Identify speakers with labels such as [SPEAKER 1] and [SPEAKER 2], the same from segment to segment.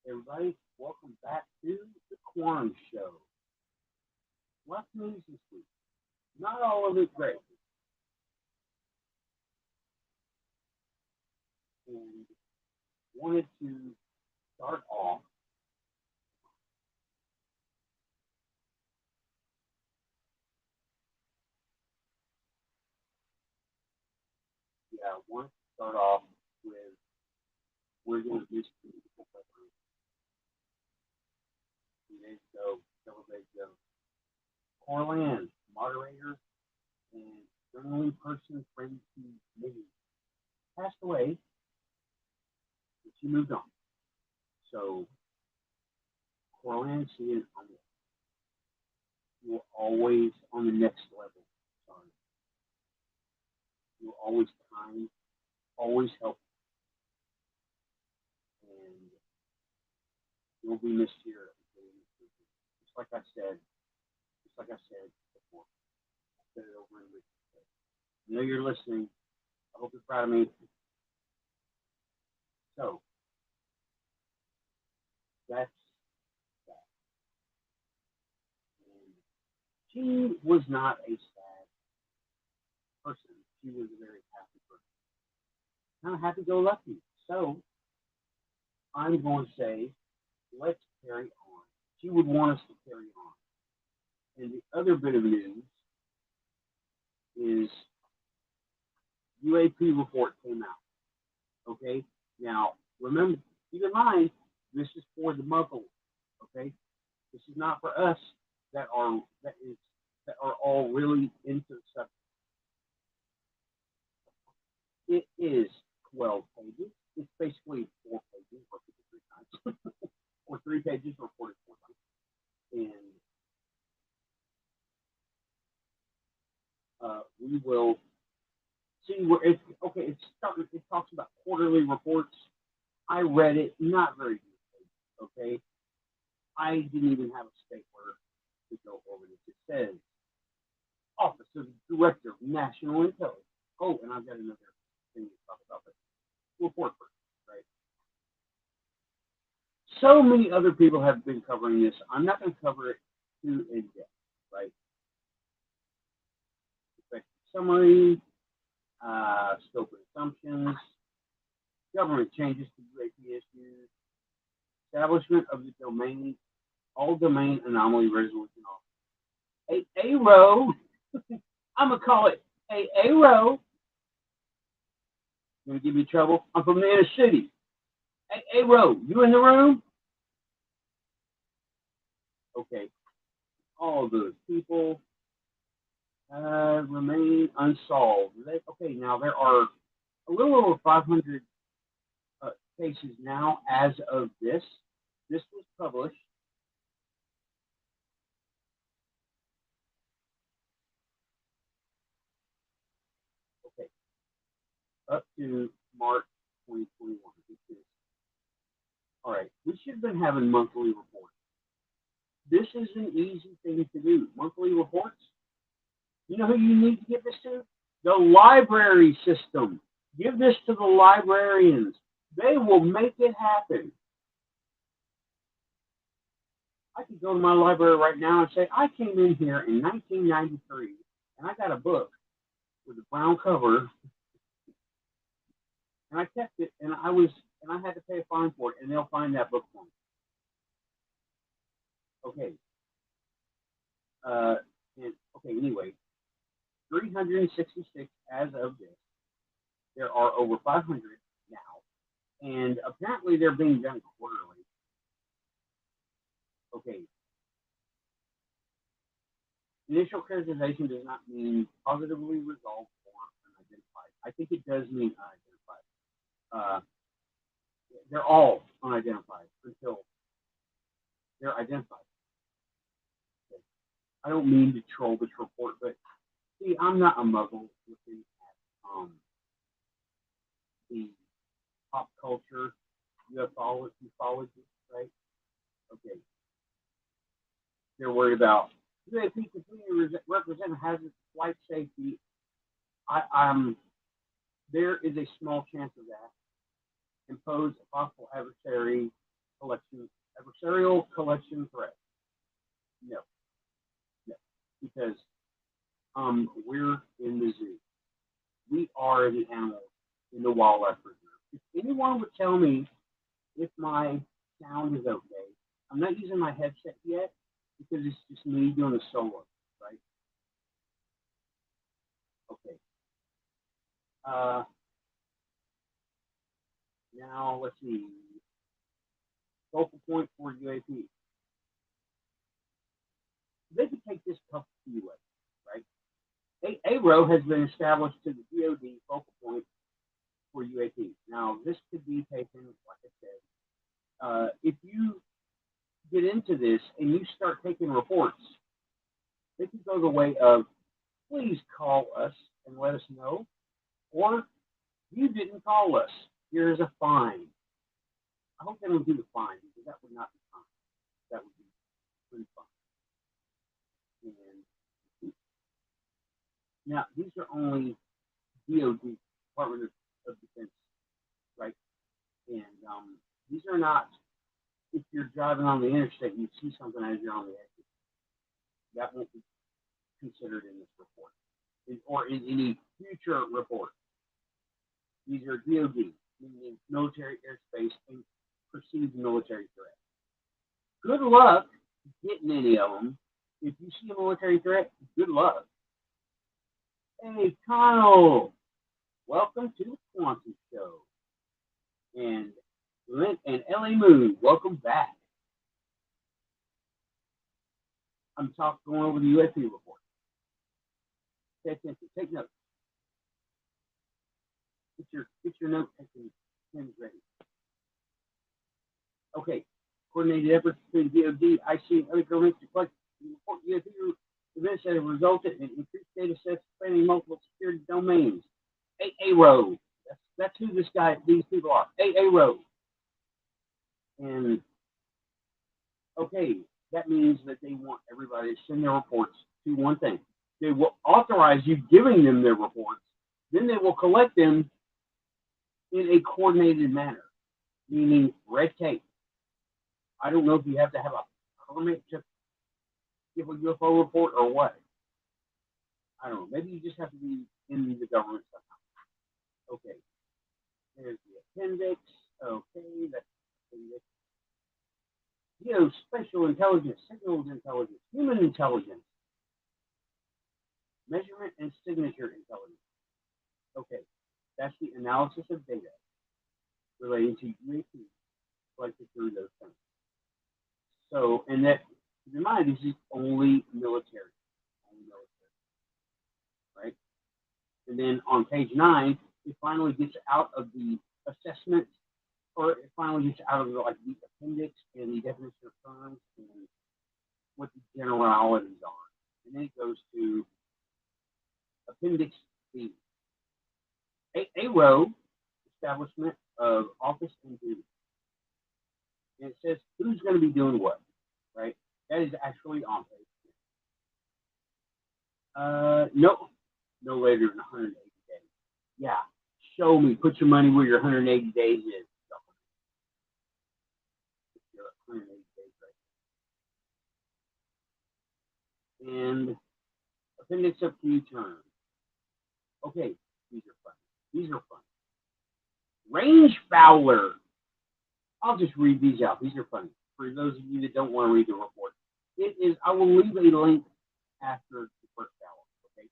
[SPEAKER 1] Everybody, welcome back to the Corn Show. Lots of news this week. Not all of it great. And wanted to start off. Want to start off with we're going to do some 2 days ago, several days ago. Corland, moderator and friendly person, friend to me, passed away, but she moved on. So, Corland, she is on the, you're always on the next level. Sorry. You're always kind, always helpful, and you'll be missed here. Just like I said, before. I said it over and over. I know you're listening. I hope you're proud of me. So, that's that. And she was not a sad person. She was a very happy person. Kind of happy-go-lucky. So, I'm going to say, let's carry on. She would want us to carry on. And the other bit of news is UAP report came out. Okay? Now, remember, keep in mind, this is for the muzzle. Okay? This is not for us that are all really into the subject. It is 12 pages. It's basically 4 pages reported 3 times, or 3 pages reported 4 times, and we will see where it's okay. It's starting. It talks about quarterly reports. I read it, not very good. Okay, I didn't even have a stapler to go over this. It says Office of the Director of National Intelligence. Oh, and I've got another thing to talk about, but report first, right? So many other people have been covering this. I'm not going to cover it too in depth, right? Effective summary, scope of assumptions, government changes to UAP issues, establishment of the domain, all domain anomaly resolution office. ARO, I'm going to call it ARO. Going to give you trouble. I'm from the inner city. ARO, you in the room? Okay. All of those people remain unsolved. Okay, now there are a little over 500 cases now as of this. This was published up to March 2021. All right, we should have been having monthly reports. This is an easy thing to do. Monthly reports. You know who you need to give this to? The library system. Give this to the librarians. They will make it happen. I could go to my library right now and say, I came in here in 1993 and I got a book with a brown cover and I kept it and I had to pay a fine for it and they'll find that book for me. Okay. Anyway, 366 as of this. There are over 500 now, and apparently they're being done quarterly. Okay. Initial characterization does not mean positively resolved or unidentified. I think it does mean unidentified. They're all unidentified until they're identified. Okay. I don't mean to troll this report, but see, I'm not a muggle looking at the pop culture ufology, right? Okay. They're worried about UAP continue to represent hazard flight safety. There is a small chance of that. Impose a possible adversary collection, adversarial collection threat. No, no, because we're in the zoo. We are the animals in the wildlife reserve. If anyone would tell me if my sound is okay, I'm not using my headset yet because it's just me doing a solo, right? Okay. Now let's see. Focal point for UAP. They could take this tough to UAP, right? A row has been established to the DoD focal point for UAP. Now this could be taken, like I said, if you get into this and you start taking reports, they could go the way of, please call us and let us know, or you didn't call us. Here's a fine. I hope they don't do the fine because that would not be fine. That would be pretty fun. And now these are only DoD, Department of Defense, right? And these are not. If you're driving on the interstate and you see something as you're on the exit, that won't be considered in this report or in any future report. These are DoD, meaning military airspace and perceived military threat. Good luck getting any of them. If you see a military threat, good luck. Hey, Connell, welcome to the Quantum Show. And Lynn and LA Moon, welcome back. I'm going over the UAP report. Pay attention, take notes. Get your note taking pens ready. Okay, coordinated efforts between DoD, IC, and other governments to collect and report UAP events that have resulted in increased data sets spanning multiple security domains. AARO. That's who these people are. AARO. And okay, that means that they want everybody to send their reports to one thing. They will authorize you giving them their reports. Then they will collect them in a coordinated manner, meaning red tape. I don't know if you have to have a permit to give a UFO report or what. I don't know. Maybe you just have to be in the government somehow. Okay. There's the appendix. Okay, that's the appendix. Geospatial intelligence, signals intelligence, human intelligence, measurement and signature intelligence. Okay, that's the analysis of data relating to UAP collected through those things. So, and that, keep in mind, this is only military, right? And then on page 9, it finally gets out of the assessment, or it finally gets out of the appendix and the definition of terms and what the generalities are. And then it goes to appendix B. A row, establishment of office and duty. And it says who's going to be doing what, right? That is actually on page 10. No later than 180 days. Yeah, show me. Put your money where your 180 days is. 180 days right. And appendix of key terms. Okay, these are fun. These are fun. Range Fowler. I'll just read these out. These are funny. For those of you that don't want to read the report. It is, I will leave a link after the first hour, okay?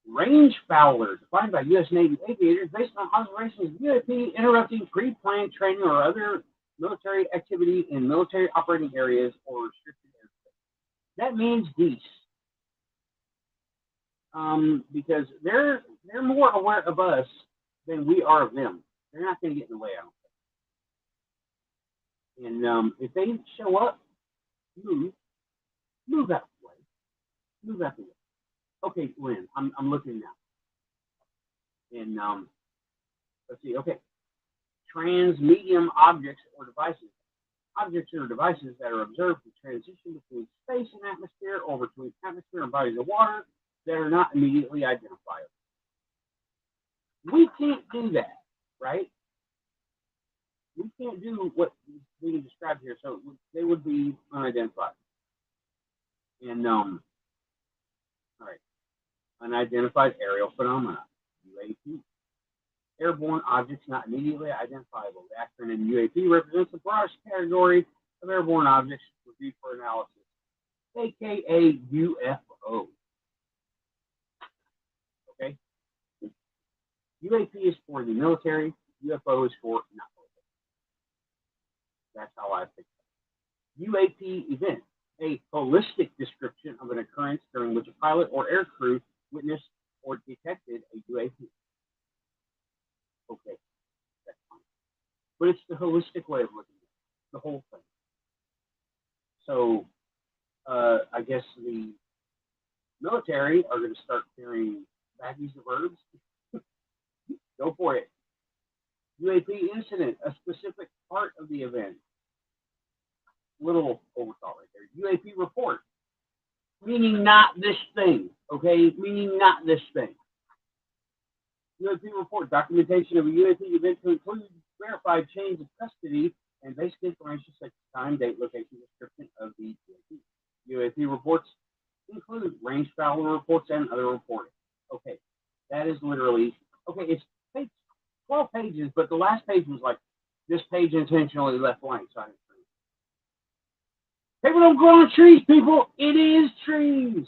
[SPEAKER 1] Range Fowler, defined by U.S. Navy aviators based on observations of UAP interrupting pre-planned training or other military activity in military operating areas or restricted airspace. That means geese. Because they're more aware of us than we are of them. They're not going to get in the way, I don't think. And if they show up, move out the way. Move out the way. Okay, Lynn, I'm looking now. And let's see. Okay, transmedium objects or devices. Objects or devices that are observed to transition between space and atmosphere or between atmosphere and bodies of water that are not immediately identifiable. We can't do that, right? we can't do what is being described here, so they would be unidentified. And all right, unidentified aerial phenomena, UAP. Airborne objects not immediately identifiable. The acronym UAP represents the broadest category of airborne objects reviewed for analysis, aka UFO. Okay? UAP is for the military, UFO is for not military. That's how I think it. UAP event, a holistic description of an occurrence during which a pilot or air crew witnessed or detected a UAP. Okay, that's fine. But it's the holistic way of looking at it, the whole thing. So I guess the military are going to start carrying baggies of herbs. Go for it. UAP incident, a specific part of the event. Little overthought right there. UAP report, meaning not this thing, okay? Meaning not this thing. UAP report, documentation of a UAP event to include verified chains of custody and basic information such as time, date, location, description of the UAP. UAP reports include range travel reports and other reporting. Okay, that is literally, okay, it's 12 pages, but the last page was like, this page intentionally left blank, so I didn't read it. People don't grow on trees, people. It is trees.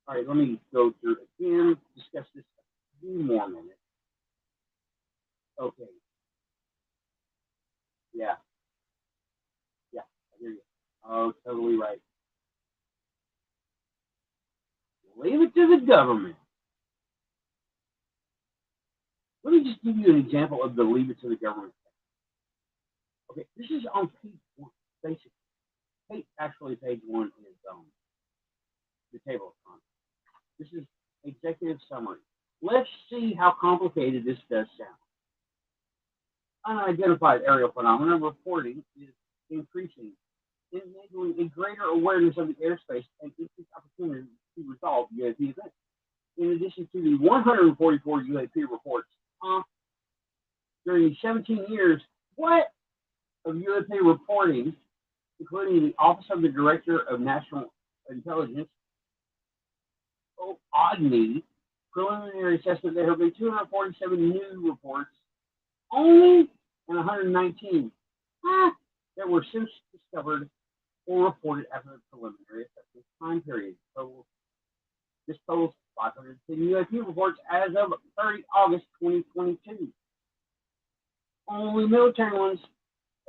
[SPEAKER 1] All right, let me go through again, discuss this a few more minutes. Okay. Yeah. Yeah, I hear you. Oh, totally right. Leave it to the government. Let me just give you an example of the leave it to the government. Okay, this is on page 1, basically. Actually, page 1 is the table of contents. This is executive summary. Let's see how complicated this does sound. Unidentified aerial phenomena reporting is increasing, enabling a greater awareness of the airspace and increased opportunity to resolve UAP events. In addition to the 144 UAP reports during the 17 years, of UAP reporting, including the Office of the Director of National Intelligence, ODNI, preliminary assessment, there have been 247 new reports only, and 119 that were since discovered or reported after the preliminary assessment time period. So this totals 510 UAP reports as of 30 August 2022. Only military ones.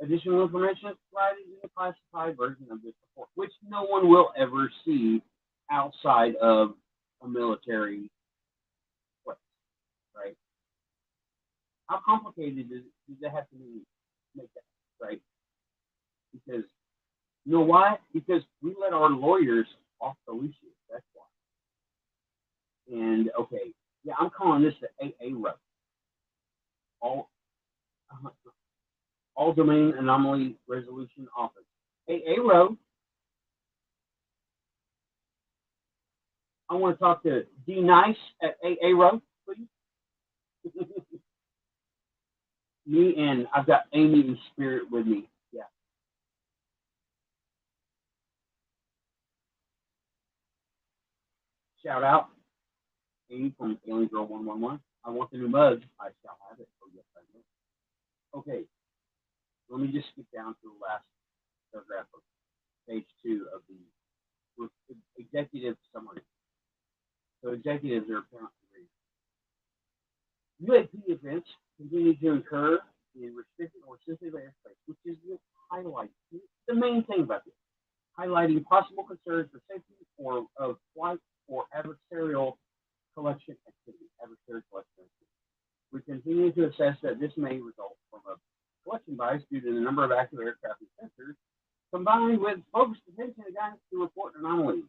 [SPEAKER 1] Additional information is provided in the classified version of this report, which no one will ever see outside of a military place, right? How complicated does it have to make that, right? Because, you know why? Because we let our lawyers off the leash. That's why. And, okay, yeah, I'm calling this the AA row. All Domain Anomaly Resolution Office. AA row. I want to talk to D Nice at AA row, please. Me and I've got Amy in spirit with me. Yeah. Shout out Amy from Alien Girl 111. I want the new mug. I shall have it. Oh yes, I will. Okay. Let me just skip down to the last paragraph of page 2 of the executive summary. So executives are apparently UAP events continue to occur in restricted or sensitive airspace, which is the highlight. The main thing about this, highlighting possible concerns for safety or of flight or adversarial collection activity. We continue to assess that this may result from a collection bias due to the number of active aircraft and sensors, combined with focused attention and guidance to report anomalies.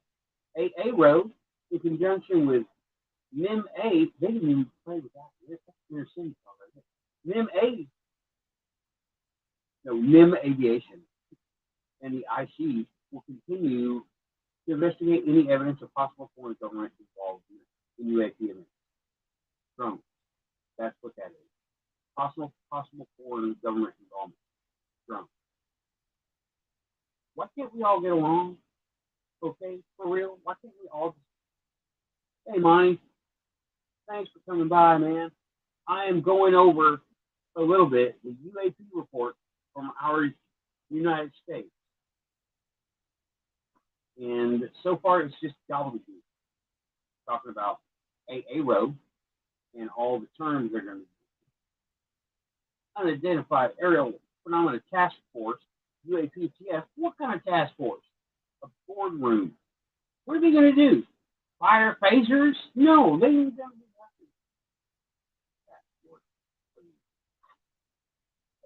[SPEAKER 1] AA row, in conjunction with NIM-A, they didn't even play with that. That's NIM-A, NIM Aviation, and the IC will continue to investigate any evidence of possible foreign government involved in UAP events. Drones. That's what that is. possible foreign government involvement. Drone. Why can't we all get along? Okay, for real? Why can't we all just, hey, Monty, thanks for coming by, man. I am going over a little bit the UAP report from our United States. And so far, it's just gobbledygook. Talking about AARO and all the terms they're going to use. Unidentified Aerial Phenomena Task Force, UAPTF. What kind of task force? A boardroom. What are they going to do? Fire phasers? No, they ain't going to do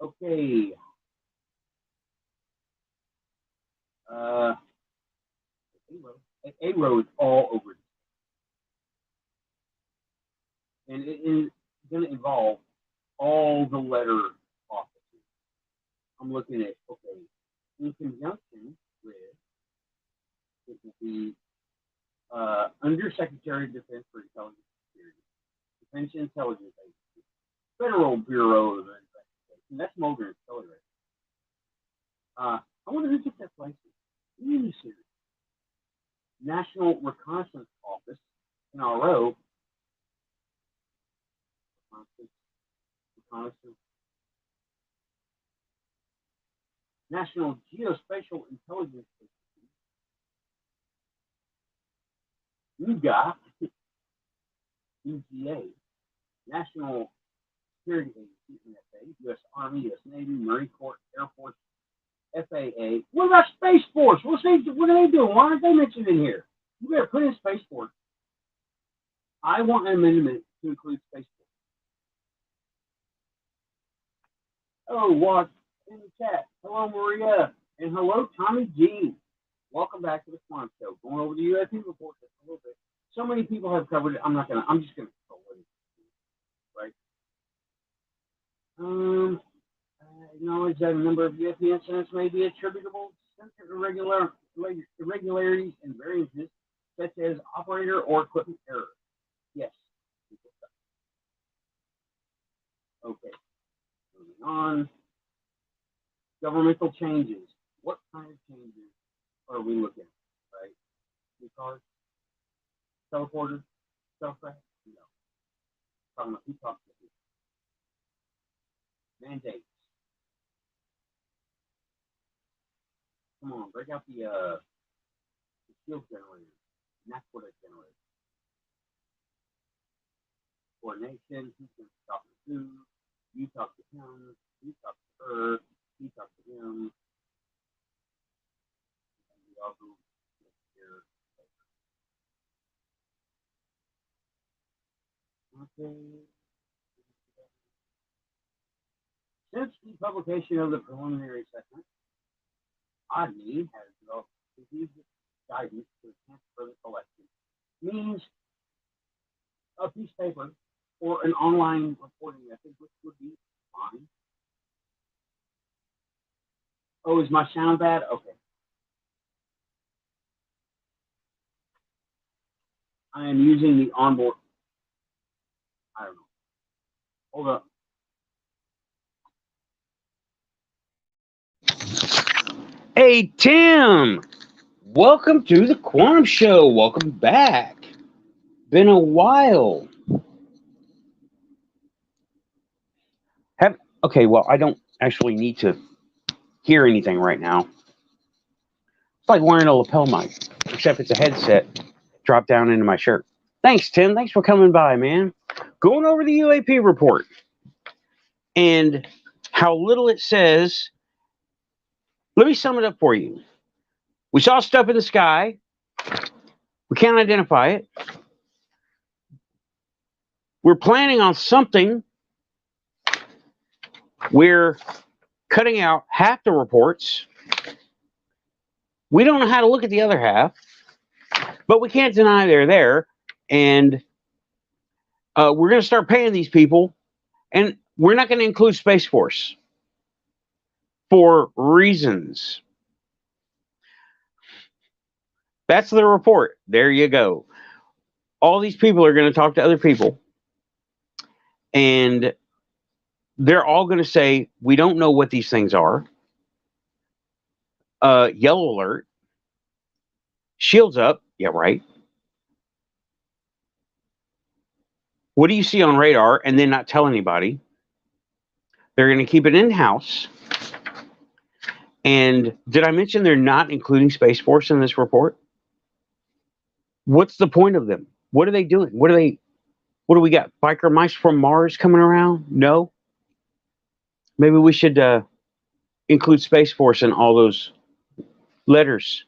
[SPEAKER 1] nothing. Okay. AARO is all over. And it is going to involve all the letter offices. I'm looking at, okay, in conjunction with, it will be Undersecretary of Defense for Intelligence Security, Defense Intelligence Agency, Federal Bureau of Investigation. That's Mulder and Scully right. I wonder who took that place. Really serious. National Reconnaissance Office, NRO. Reconnaissance. National Geospatial Intelligence Agency. UGA. UGA. National Security Agency, NSA, U.S. Army, U.S. Navy, Marine Corps, Air Force, FAA. What about Space Force? What are they doing? Why aren't they mentioned in here? You better put in Space Force. I want an amendment to include Space Force. Oh, what in the chat? Hello, Maria, and hello, Tommy G. Welcome back to the Quantum Show. Going over the UAP report just a little bit. So many people have covered it. I'm just gonna go with it, right? Acknowledge that a number of UAP incidents may be attributable to irregularities and variances, such as operator or equipment error. Yes. Okay. Moving on. Governmental changes. What kind of changes are we looking at? Right? New cars? Teleporters? Self-track? No. Talking about who talks to who. Mandates. Come on, break out the skills generator. And that's what it generates. Coordination, who's going to talk to who, you talk to him, you talk to her, he talks to him. And we all go here. Okay. Since the publication of the preliminary assessment, ODNI has developed strategic guidance to enhance further collection. Means a piece of paper or an online reporting method, which would be fine. Oh, is my sound bad? Okay. I am using the onboard. I don't know. Hold up. Hey, Tim. Welcome to the Quantum Show. Welcome back. Been a while. Okay, well, I don't actually need to hear anything right now. It's like wearing a lapel mic, except it's a headset dropped down into my shirt. Thanks, Tim. Thanks for coming by, man. Going over the UAP report and how little it says. Let me sum it up for you. We saw stuff in the sky. We can't identify it. We're planning on something. We're cutting out half the reports. We don't know how to look at the other half, but we can't deny they're there. And we're going to start paying these people, and we're not going to include Space Force for reasons. That's the report. There you go. All these people are going to talk to other people, and
[SPEAKER 2] they're all going to say, we don't know what these things are. Yellow alert. Shields up. Yeah, right. What do you see on radar? And then not tell anybody. They're going to keep it in-house. And did I mention they're not including Space Force in this report? What's the point of them? What are they doing? What do we got? Biker mice from Mars coming around? No. Maybe we should include Space Force in all those letters.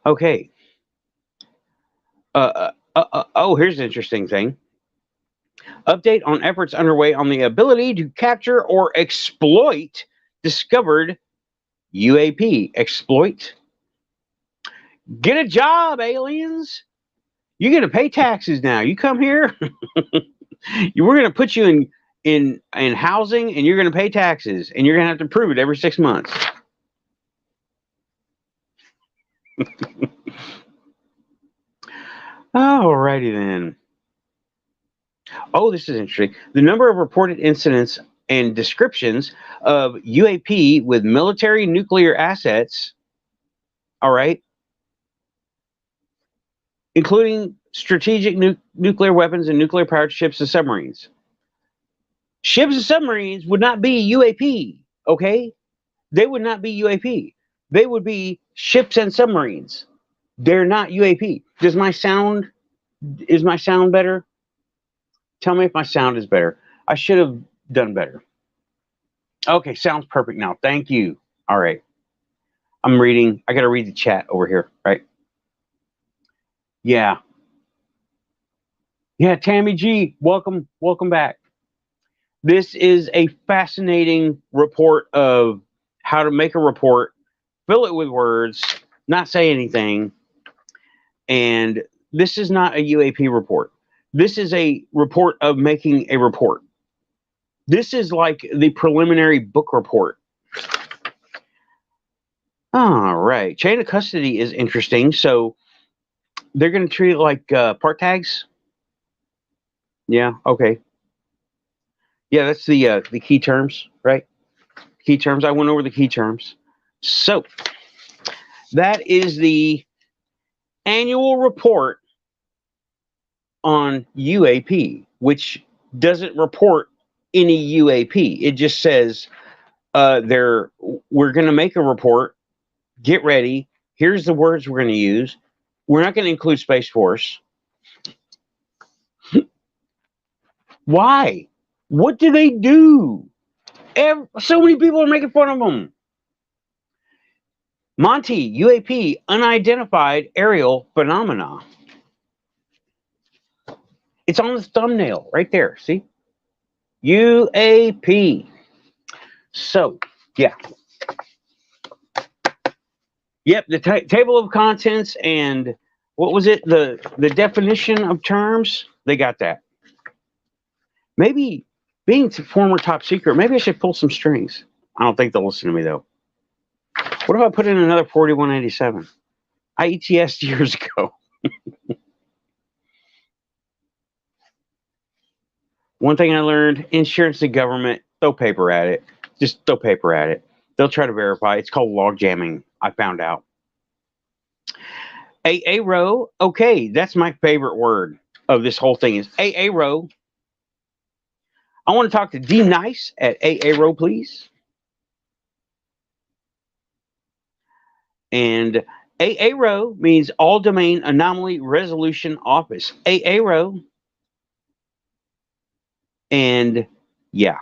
[SPEAKER 2] Okay. Oh, here's an interesting thing. Update on efforts underway on the ability to capture or exploit discovered UAP. Exploit? Get a job, aliens. You're going to pay taxes now. You come here, we're going to put you in housing, and you're going to pay taxes, and you're going to have to prove it every 6 months. Alrighty then. Oh, this is interesting. The number of reported incidents and descriptions of UAP with military nuclear assets, all right, including strategic nuclear weapons and nuclear powered ships and submarines. Ships and submarines would not be UAP, okay? They would not be UAP. They would be ships and submarines. They're not UAP. Is my sound better? Tell me if my sound is better. I should have done better. Okay, sounds perfect now. Thank you. All right. I'm reading. I got to read the chat over here, right? Yeah. Yeah, Tammy G, welcome back. This is a fascinating report of how to make a report, fill it with words, not say anything. And this is not a UAP report. This is a report of making a report. This is like the preliminary book report. All right. Chain of custody is interesting. So they're going to treat it like part tags. Yeah. Okay. Yeah, that's the key terms, right? Key terms. I went over the key terms. So that is the annual report on UAP, which doesn't report any UAP. It just says we're going to make a report. Get ready. Here's the words we're going to use. We're not going to include Space Force. Why? What do they do? So many people are making fun of them. Monty, UAP, unidentified aerial phenomena. It's on the thumbnail right there. See? UAP. So, yeah. Yep, the table of contents and what was it? The definition of terms. They got that. Maybe being former top secret, maybe I should pull some strings. I don't think they'll listen to me though. What if I put in another 4187? I ETS'd years ago. One thing I learned, insurance and government, throw paper at it. Just throw paper at it. They'll try to verify. It's called log jamming, I found out. AARO, okay, that's my favorite word of this whole thing is AARO. I want to talk to D Nice at AARO, please. And AARO means All Domain Anomaly Resolution Office. AARO. And yeah.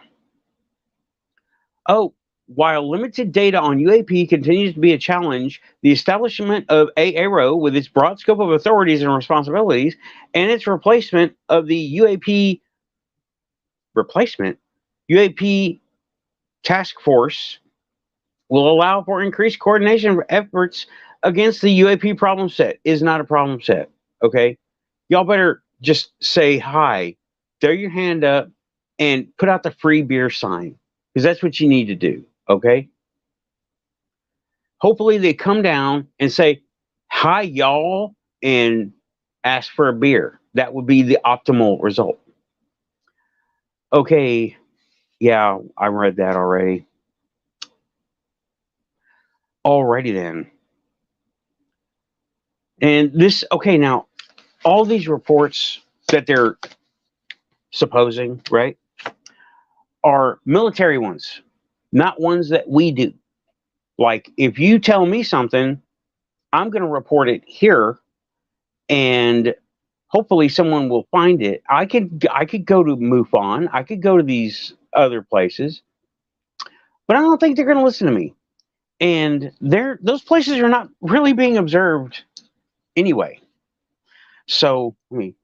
[SPEAKER 2] Oh, while limited data on UAP continues to be a challenge, the establishment of AARO with its broad scope of authorities and responsibilities and its replacement of the UAP task force will allow for increased coordination efforts against the UAP problem set. Is not a problem set, okay? Y'all better just say hi, throw your hand up, and put out the free beer sign, because that's what you need to do, okay? Hopefully they come down and say, hi, y'all, and ask for a beer. That would be the optimal result. Okay, yeah, I read that already. Alrighty then. And this, okay, now all these reports that they're supposing, right, are military ones, not ones that we do. Like, if you tell me something, I'm going to report it here, and hopefully someone will find it. I could go to MUFON, I could go to these other places, but I don't think they're going to listen to me. And those places are not really being observed anyway. So, I mean,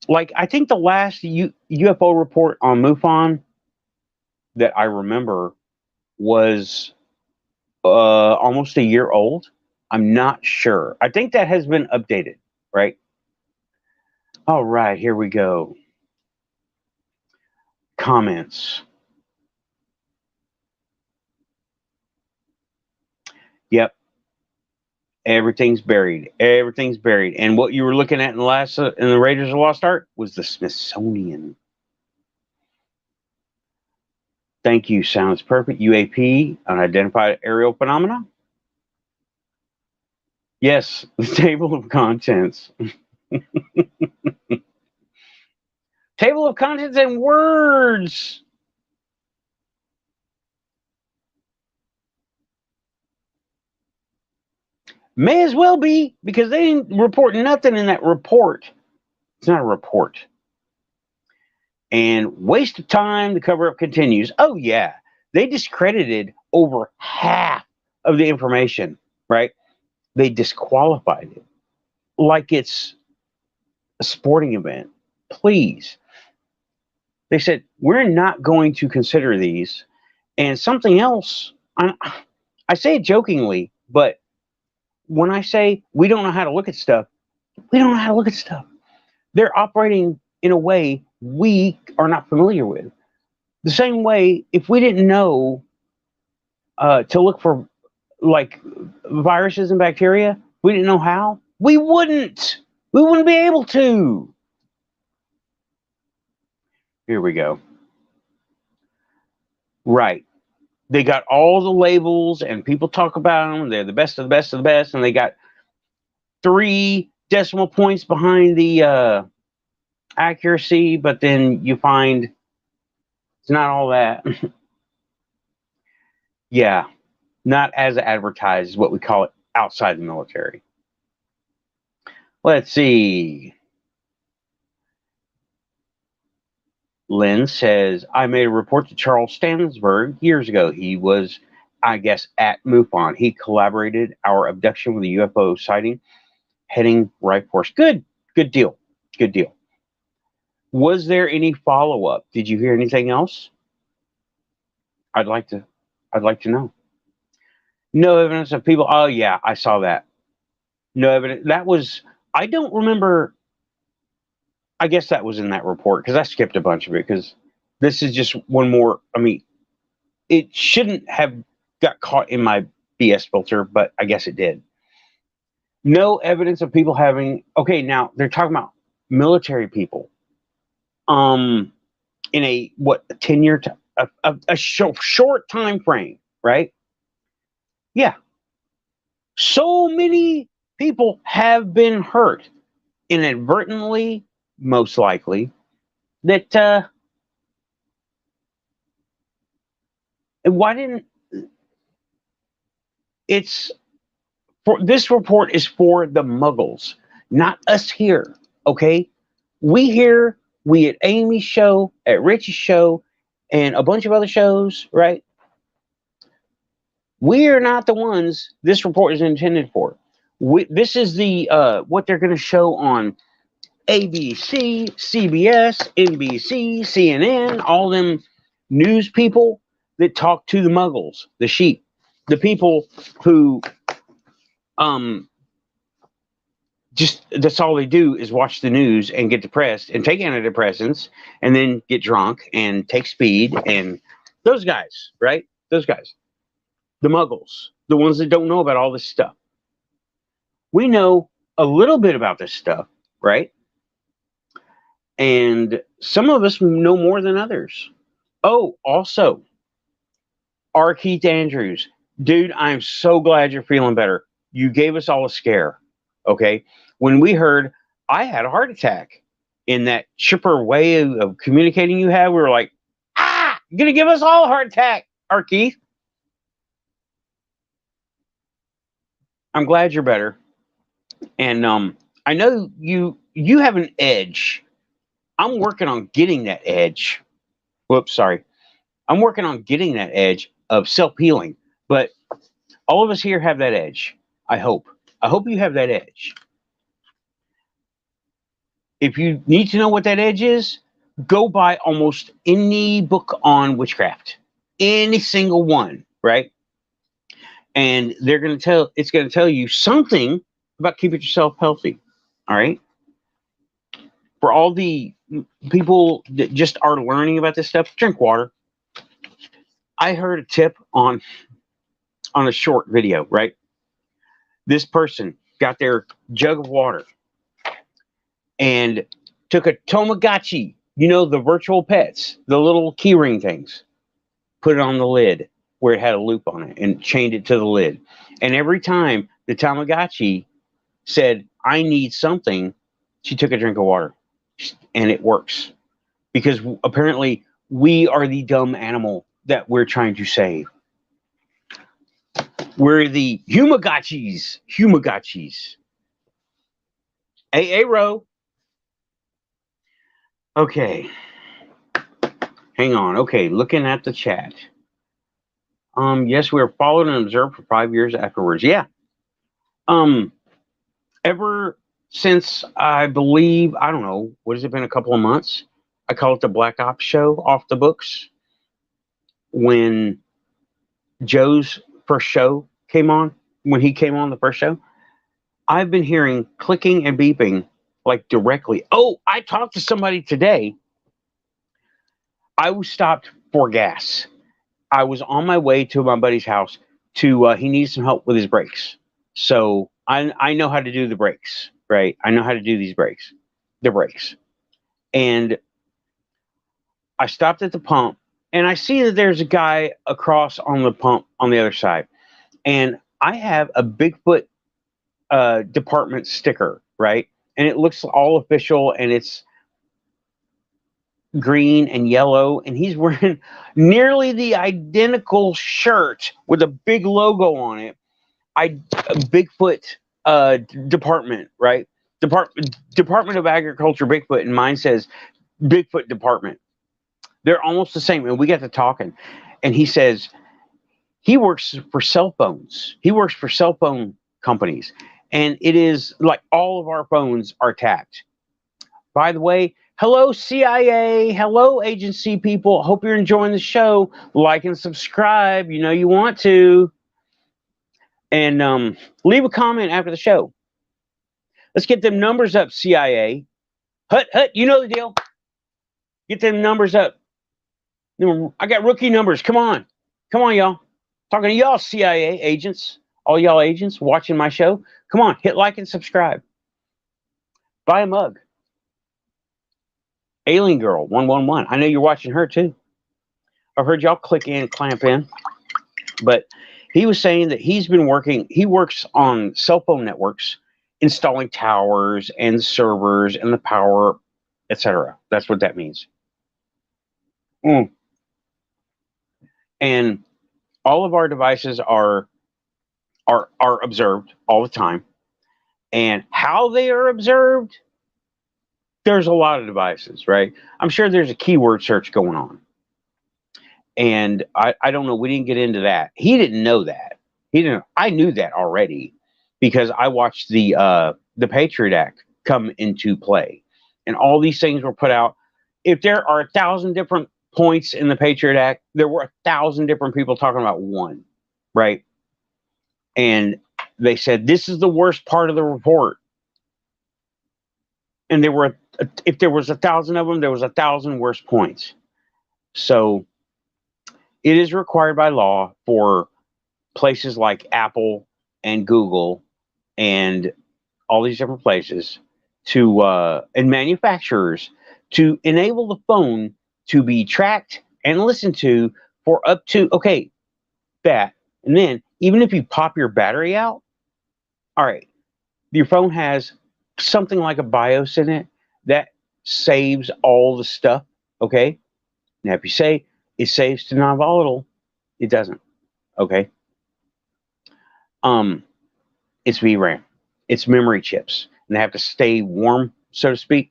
[SPEAKER 2] like, I think the last UFO report on MUFON that I remember was almost a year old. I'm not sure. I think that has been updated, right? All right, here we go. Comments. Yep, everything's buried. Everything's buried. And what you were looking at in the Raiders of the Lost Ark was the Smithsonian. Thank you. Sounds perfect. UAP, unidentified aerial phenomena. Yes, the table of contents. Table of contents and words. May as well be, because they didn't report nothing in that report. It's not a report. And waste of time, the cover up continues. Oh, yeah. They discredited over half of the information, right? They disqualified it like it's a sporting event. Please. They said, we're not going to consider these. And something else, I say it jokingly, but when I say we don't know how to look at stuff, we don't know how to look at stuff. They're operating in a way we are not familiar with. The same way, if we didn't know to look for like viruses and bacteria, we didn't know how, we wouldn't. We wouldn't be able to. Here we go. Right. They got all the labels, and people talk about them. They're the best of the best of the best, and they got 3 decimal points behind the accuracy, but then you find it's not all that. Yeah, not as advertised is what we call it outside the military. Let's see. Lynn says, I made a report to Charles Stansberg years ago. He was, I guess, at MUFON. He collaborated our abduction with a UFO sighting heading right for us. Good. Good deal. Good deal. Was there any follow-up? Did you hear anything else? I'd like to know. No evidence of people. Oh yeah, I saw that. No evidence. That was, I don't remember. I guess that was in that report because I skipped a bunch of it because this is just one more. I mean, it shouldn't have got caught in my BS filter, but I guess it did. No evidence of people having. Okay, now they're talking about military people. In a what, a 10-year, a short time frame, right? Yeah. So many people have been hurt inadvertently, most likely, that why didn't it's for this report is for the muggles, not us here. Okay, we here, we at Amy's show, at Rich's show, and a bunch of other shows, right? We are not the ones this report is intended for. This is the what they're going to show on ABC, CBS, NBC, CNN, all them news people that talk to the muggles, the sheep, the people who just that's all they do is watch the news and get depressed and take antidepressants and then get drunk and take speed, and those guys, right? Those guys, the muggles, the ones that don't know about all this stuff. We know a little bit about this stuff, right? And some of us know more than others. Oh, also, R. Keith Andrews. Dude, I'm so glad you're feeling better. You gave us all a scare. Okay. When we heard I had a heart attack in that chipper way of communicating you had, we were like, you're going to give us all a heart attack, R. Keith. I'm glad you're better. And I know you have an edge. I'm working on getting that edge. Whoops, sorry. I'm working on getting that edge of self-healing. But all of us here have that edge. I hope. I hope you have that edge. If you need to know what that edge is, go buy almost any book on witchcraft. Any single one, right? And it's going to tell you something about keeping yourself healthy. All right? For all the people that just are learning about this stuff, drink water. I heard a tip on a short video, right? This person got their jug of water and took a Tamagotchi, the virtual pets, the little keyring things, put it on the lid where it had a loop on it and chained it to the lid. And every time the Tamagotchi said, I need something, she took a drink of water. And it works. Because apparently we are the dumb animal that we're trying to save. We're the Humagotchis. AA row. Okay. Hang on. Okay, looking at the chat. Yes, we were followed and observed for 5 years afterwards. Yeah. Ever since I believe, I don't know, what has it been, a couple of months? I call it the Black Ops show off the books. When Joe's first show came on, when he came on the first show, I've been hearing clicking and beeping like directly. Oh, I talked to somebody today. I was stopped for gas. I was on my way to my buddy's house he needs some help with his brakes. So I know how to do the brakes, right? I know how to do the brakes. And I stopped at the pump and I see that there's a guy across on the pump on the other side. And I have a Bigfoot department sticker, right? And it looks all official and it's green and yellow. And he's wearing nearly the identical shirt with a big logo on it. Bigfoot department, right? Department of Agriculture Bigfoot, and mine says Bigfoot Department. They're almost the same. And we got to talking, and he says he works for cell phones. He works for cell phone companies, and it is like all of our phones are tapped. By the way, hello CIA, hello agency people. Hope you're enjoying the show. Like and subscribe. You know you want to. And leave a comment after the show. Let's get them numbers up, CIA. Hut, you know the deal. Get them numbers up. I got rookie numbers. Come on, y'all. Talking to y'all, CIA agents. All y'all agents watching my show. Come on, hit like and subscribe. Buy a mug. Alien Girl 111. I know you're watching her too. I've heard y'all click in, clamp in. But he was saying that he works on cell phone networks, installing towers and servers and the power, etc. That's what that means. And all of our devices are observed all the time. And how they are observed, there's a lot of devices, right? I'm sure there's a keyword search going on. And I don't know. We didn't get into that. He didn't know that. I knew that already because I watched the Patriot Act come into play, and all these things were put out. If there are 1,000 different points in the Patriot Act, there were 1,000 different people talking about one, right? And they said this is the worst part of the report. And if there was 1,000 of them, there was 1,000 worst points. So it is required by law for places like Apple and Google and all these different places and manufacturers to enable the phone to be tracked and listened to for up to, okay, that. And then even if you pop your battery out, all right, your phone has something like a BIOS in it that saves all the stuff. Okay. Now, if you say it saves to non-volatile, it doesn't. Okay. It's VRAM. It's memory chips, and they have to stay warm, so to speak.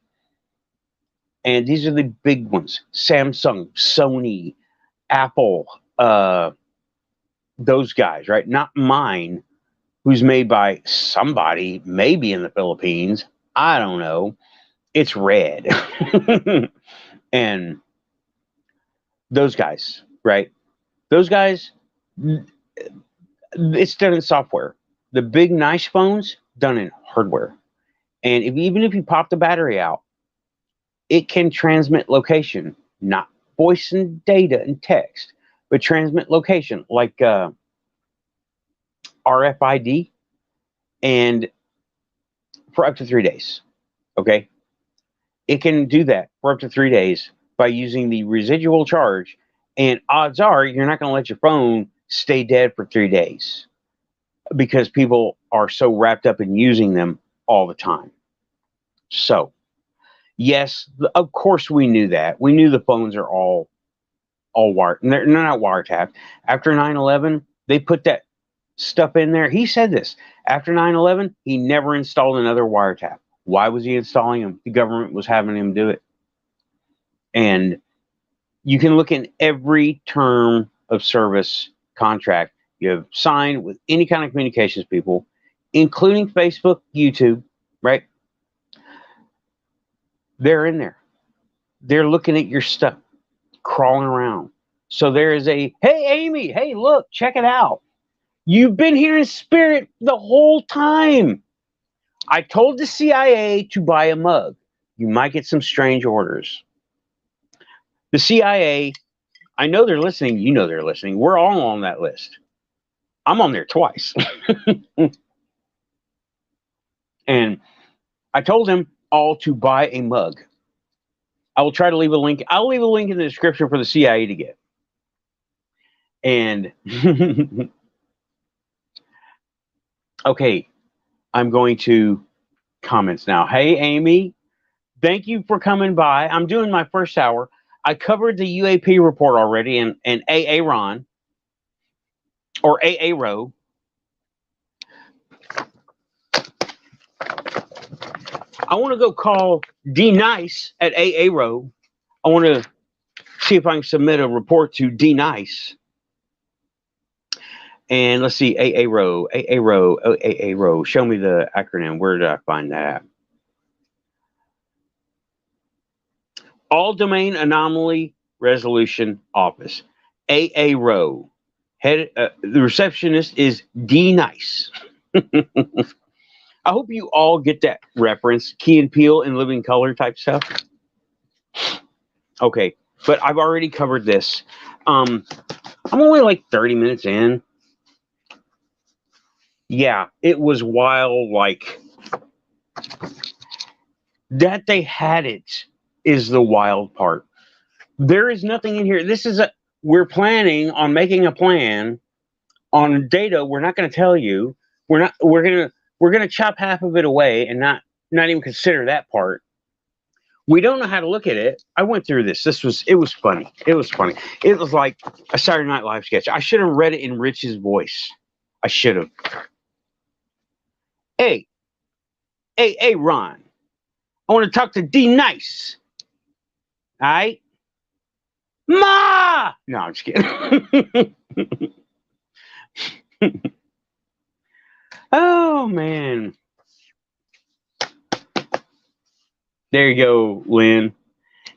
[SPEAKER 2] And these are the big ones: Samsung, Sony, Apple, those guys, right? Not mine, who's made by somebody, maybe in the Philippines. I don't know. It's red. And those guys, right? Those guys, it's done in software. The big nice phones, done in hardware. And even if you pop the battery out, it can transmit location, not voice and data and text, but transmit location like RFID, and for up to 3 days. Okay. It can do that for up to 3 days by using the residual charge. And odds are you're not going to let your phone stay dead for 3 days because people are so wrapped up in using them all the time. So, yes, of course we knew that. We knew the phones are all wired. They're not wiretapped. After 9/11, they put that stuff in there. He said this. After 9/11, he never installed another wiretap. Why was he installing them? The government was having him do it. And you can look in every term of service contract you have signed with any kind of communications people, including Facebook, YouTube, right? They're in there. They're looking at your stuff, crawling around. So there is a, hey, Amy, hey, look, check it out. You've been here in spirit the whole time. I told the CIA to buy a mug. You might get some strange orders. The CIA, I know they're listening. You know they're listening. We're all on that list. I'm on there twice. And I told them all to buy a mug. I will try to leave a link. I'll leave a link in the description for the CIA to get. And okay, I'm going to comments now. Hey, Amy, thank you for coming by. I'm doing my first hour. I covered the UAP report already and AA Ron or AA Row. I want to go call D Nice at AA Row. I want to see if I can submit a report to D Nice. And let's see, AA Row, AA Row, AA Row. Show me the acronym. Where did I find that? All Domain Anomaly Resolution Office, AA Row. Head, the receptionist is D Nice. I hope you all get that reference, Key and Peele and Living Color type stuff. Okay, but I've already covered this. I'm only like 30 minutes in. Yeah, it was wild. Like that they had it is the wild part. There is nothing in here. We're planning on making a plan on data. We're not going to tell you. We're going to chop half of it away and not even consider that part. We don't know how to look at it. I went through this. It was funny. It was funny. It was like a Saturday Night Live sketch. I should have read it in Rich's voice. I should have. Hey, Ron. I want to talk to D Nice. All right? Ma! No, I'm just kidding. Oh, man. There you go, Lynn.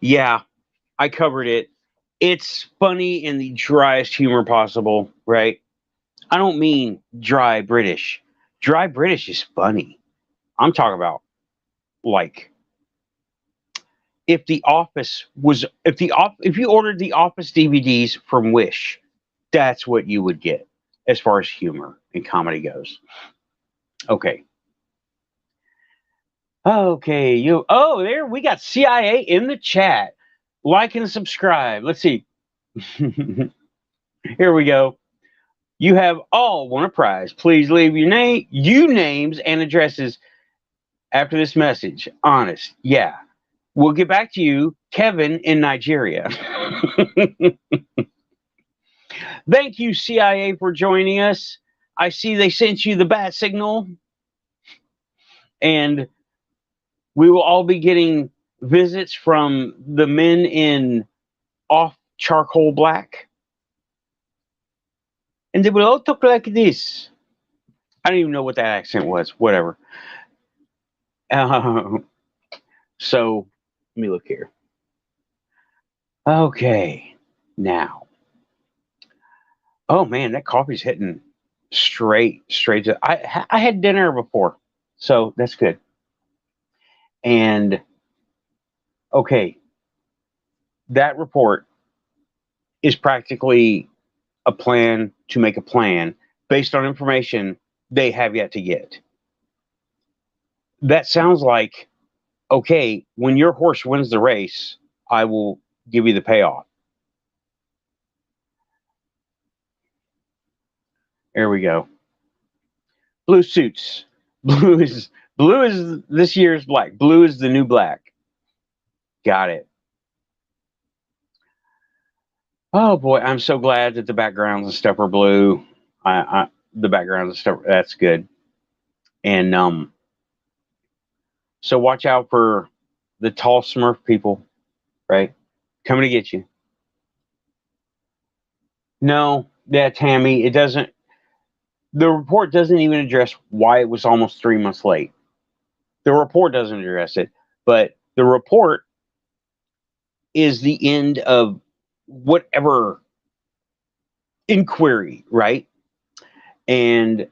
[SPEAKER 2] Yeah, I covered it. It's funny in the driest humor possible, right? I don't mean dry British. Dry British is funny. I'm talking about like if you ordered the Office DVDs from Wish, that's what you would get as far as humor and comedy goes. Okay. Okay, there we got CIA in the chat. Like and subscribe. Let's see. Here we go. You have all won a prize. Please leave your names and addresses after this message. Honest. Yeah. We'll get back to you, Kevin in Nigeria. Thank you, CIA, for joining us. I see they sent you the bat signal. And we will all be getting visits from the men in off charcoal black. And they will all talk like this. I don't even know what that accent was. Whatever. So, let me look here. Okay. Now. Oh, man, that coffee's hitting straight to... I had dinner before, so that's good. And, okay, that report is practically a plan to make a plan based on information they have yet to get. That sounds like, okay, when your horse wins the race, I will give you the payoff. There we go. Blue suits. Blue is this year's black. Blue is the new black. Got it. Oh boy, I'm so glad that the backgrounds and stuff are blue. The backgrounds and stuff, that's good. And so watch out for the tall Smurf people, right? Coming to get you. No, yeah, Tammy, it doesn't. The report doesn't even address why it was almost 3 months late. The report doesn't address it, but the report is the end of whatever inquiry, right? And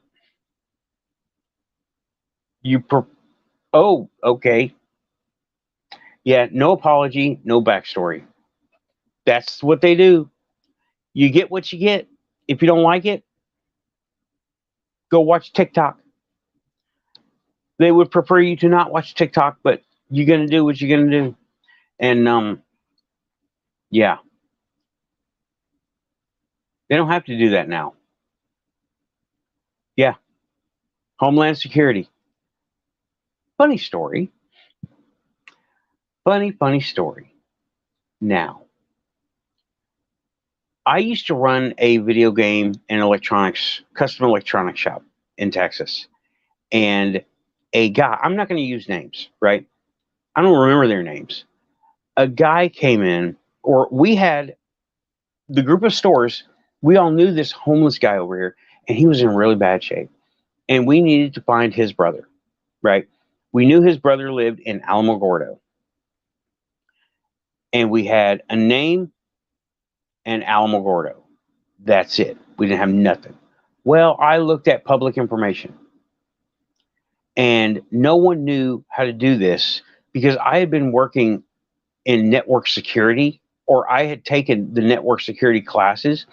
[SPEAKER 2] oh, okay. Yeah, no apology, no backstory. That's what they do. You get what you get. If you don't like it, go watch TikTok. They would prefer you to not watch TikTok, but you're going to do what you're going to do. And yeah. They don't have to do that now. Yeah. Homeland Security. Funny story. Funny story. Now, I used to run a video game and custom electronics shop in Texas. And a guy, I'm not going to use names, right? I don't remember their names. A guy came in, or we had the group of stores, we all knew this homeless guy over here, and he was in really bad shape. And we needed to find his brother, right? We knew his brother lived in Alamogordo. And we had a name and Alamogordo. That's it. We didn't have nothing. Well, I looked at public information. And no one knew how to do this because I had been working in network security, or I had taken the network security classes.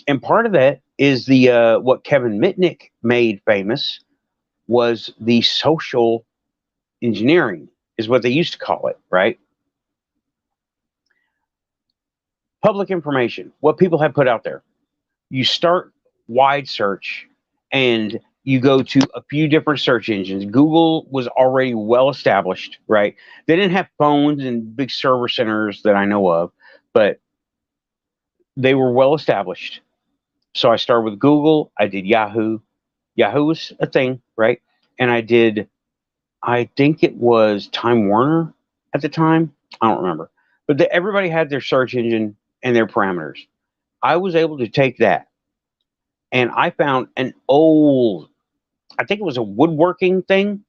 [SPEAKER 2] And part of that is the what Kevin Mitnick made famous was the social engineering, is what they used to call it, right? Public information, what people have put out there. You start wide search and you go to a few different search engines. Google was already well established, right? They didn't have phones and big server centers that I know of, but they were well established. So I started with Google. I did Yahoo. Yahoo was a thing, right? And I think it was Time Warner at the time. I don't remember. But everybody had their search engine and their parameters. I was able to take that and I found an old, I think it was a woodworking thing,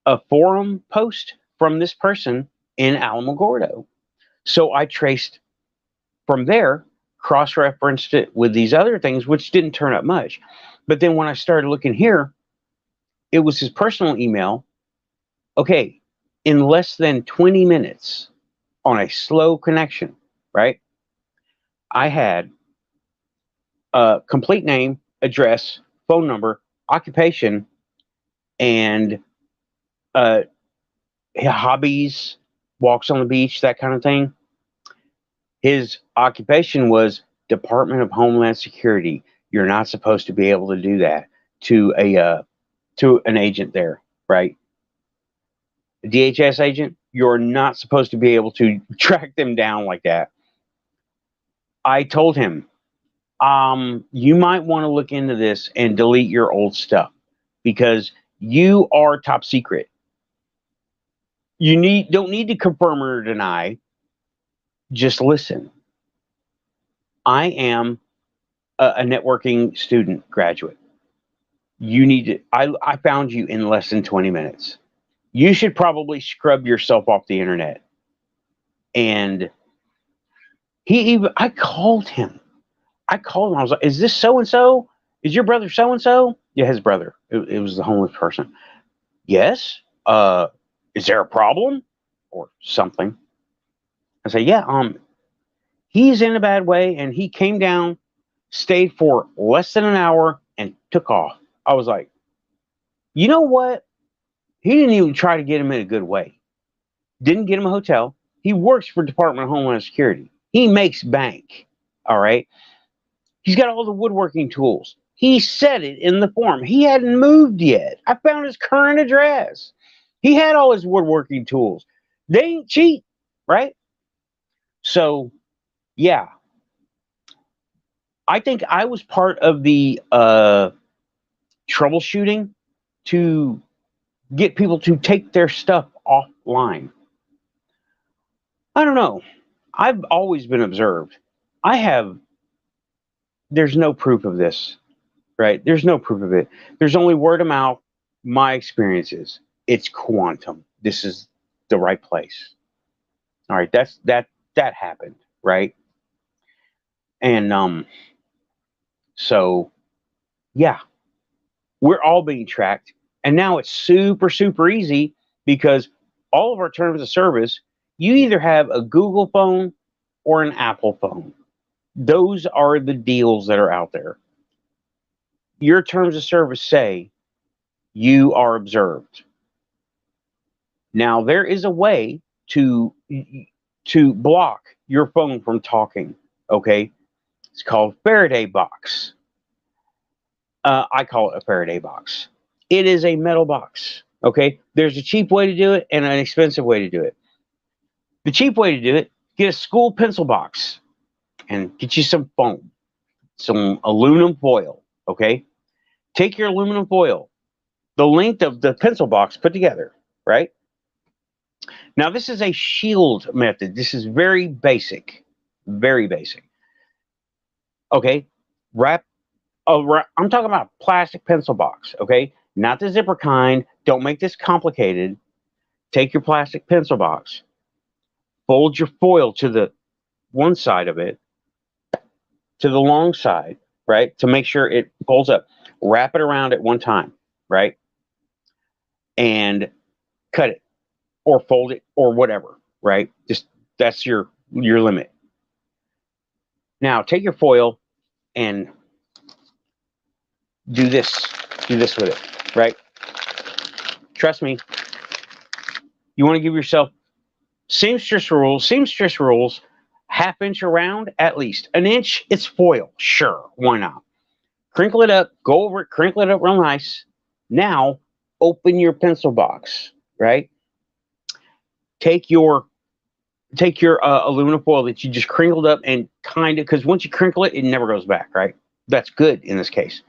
[SPEAKER 2] a forum post from this person in Alamogordo. So I traced from there, cross-referenced it with these other things, which didn't turn up much. But then when I started looking here, it was his personal email. Okay, in less than 20 minutes on a slow connection, right? I had a complete name, address, phone number, occupation, and hobbies, walks on the beach, that kind of thing. His occupation was Department of Homeland Security. You're not supposed to be able to do that to an agent there, right? A DHS agent, you're not supposed to be able to track them down like that. I told him, you might want to look into this and delete your old stuff because you are top secret. You don't need to confirm or deny. Just listen. I am a networking student graduate. You need to. I found you in less than 20 minutes. You should probably scrub yourself off the internet. And I called him. I called him. I was like, "Is this so and so? Is your brother so and so?" Yeah, his brother. It was the homeless person. Yes. Is there a problem or something? I say, yeah. He's in a bad way, and he came down, stayed for less than an hour, and took off. I was like, you know what? He didn't even try to get him in a good way. Didn't get him a hotel. He works for Department of Homeland Security. He makes bank. All right. He's got all the woodworking tools. He said it in the form. He hadn't moved yet. I found his current address. He had all his woodworking tools. They ain't cheap, right? So, yeah. I think I was part of the troubleshooting to get people to take their stuff offline. I don't know. I've always been observed. There's no proof of this, right? There's no proof of it. There's only word of mouth. My experiences. It's quantum. This is the right place. All right. That happened, right? And so yeah, we're all being tracked. And now it's super, super easy because all of our terms of service, you either have a Google phone or an Apple phone. Those are the deals that are out there. Your terms of service say you are observed. Now, there is a way to block your phone from talking, okay? It's called Faraday box. I call it a Faraday box. It is a metal box. Okay, there's a cheap way to do it and an expensive way to do it. The cheap way to do it: get a school pencil box and get you some foam, some aluminum foil. Okay, take your aluminum foil, the length of the pencil box put together. Right now, this is a shield method. This is very basic, very basic. Okay, I'm talking about a plastic pencil box. Okay, not the zipper kind. Don't make this complicated. Take your plastic pencil box, fold your foil to the one side of it, to the long side, right? To make sure it folds up. Wrap it around at one time, right? And cut it or fold it or whatever, right? Just that's your limit. Now take your foil and do this with it, right? Trust me. You want to give yourself seamstress rules, half inch around at least. An inch, it's foil. Sure, why not? Crinkle it up, go over it, crinkle it up real nice. Now, open your pencil box, right? Take your aluminum foil that you just crinkled up and kind of, because once you crinkle it, it never goes back, right? That's good in this case.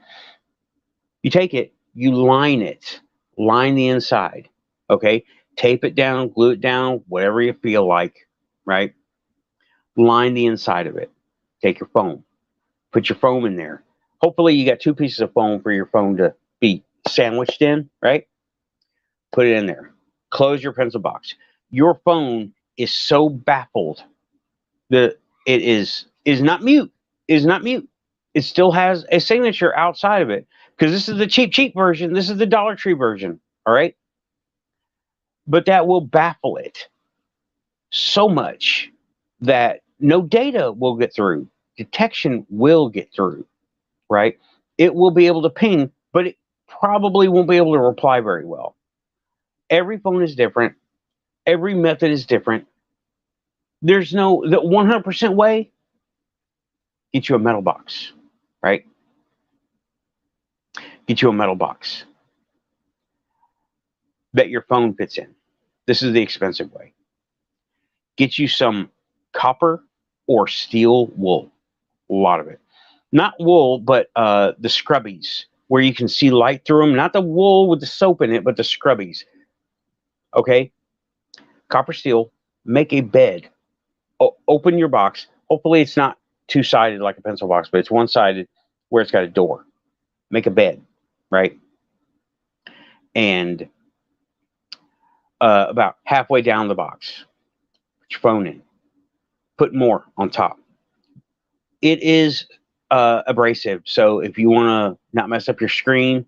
[SPEAKER 2] You take it, you line the inside, okay? Tape it down, glue it down, whatever you feel like, right? Line the inside of it. Take your foam. Put your foam in there. Hopefully you got 2 pieces of foam for your foam to be sandwiched in, right? Put it in there. Close your pencil box. Your phone is so baffled that it is not mute. Is not mute. It still has a signature outside of it because this is the cheap version. This is the Dollar Tree version, all right? But that will baffle it so much that no data will get through. Detection will get through, right? It will be able to ping, but it probably won't be able to reply very well. Every phone is different. Every method is different. There's no, the 100% way, get you a metal box, right? Get you a metal box that your phone fits in. This is the expensive way. Get you some copper or steel wool, a lot of it. Not wool, but the scrubbies, where you can see light through them. Not the wool with the soap in it, but the scrubbies. Okay? Copper steel, make a bed. Open your box. Hopefully it's not two-sided like a pencil box, but it's one-sided where it's got a door. Make a bed, right? And about halfway down the box, put your phone in. Put more on top. It is abrasive, so if you want to not mess up your screen,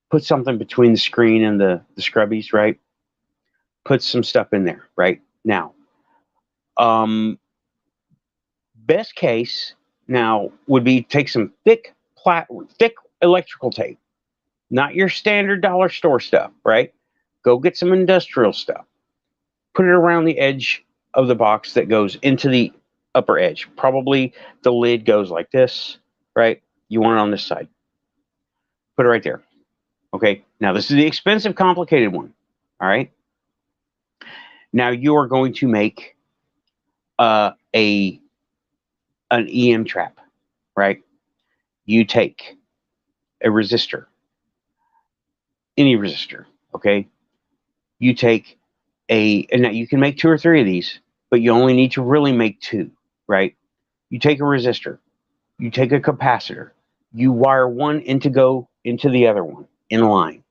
[SPEAKER 2] put something between the screen and the scrubbies, right? Put some stuff in there, right? Now, best case now would be take some thick electrical tape, not your standard dollar store stuff, right? Go get some industrial stuff. Put it around the edge of the box that goes into the upper edge. Probably the lid goes like this, right? You want it on this side. Put it right there. Okay, now this is the expensive, complicated one. All right. Now you are going to make an EM trap, right? You take a resistor, any resistor, okay? You take and now you can make 2 or 3 of these, but you only need to really make 2, right? You take a resistor, you take a capacitor, you wire one to go into the other one in line.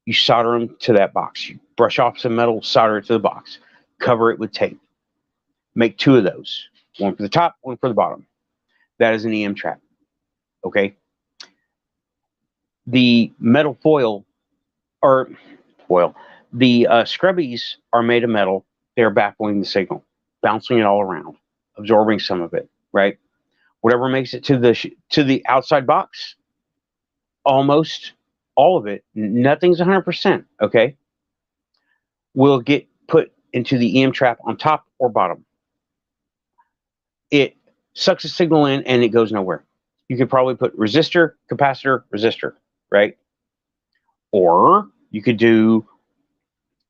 [SPEAKER 2] You solder them to that box. You brush off some metal, solder it to the box, cover it with tape. Make 2 of those, one for the top, one for the bottom. That is an EM trap, okay? The metal foil, the scrubbies are made of metal. They're baffling the signal, bouncing it all around, absorbing some of it, right? Whatever makes it to the outside box, almost all of it, nothing's 100%, okay, will get put into the EM trap on top or bottom. It sucks the signal in and it goes nowhere. You could probably put resistor, capacitor, resistor, right? Or you could do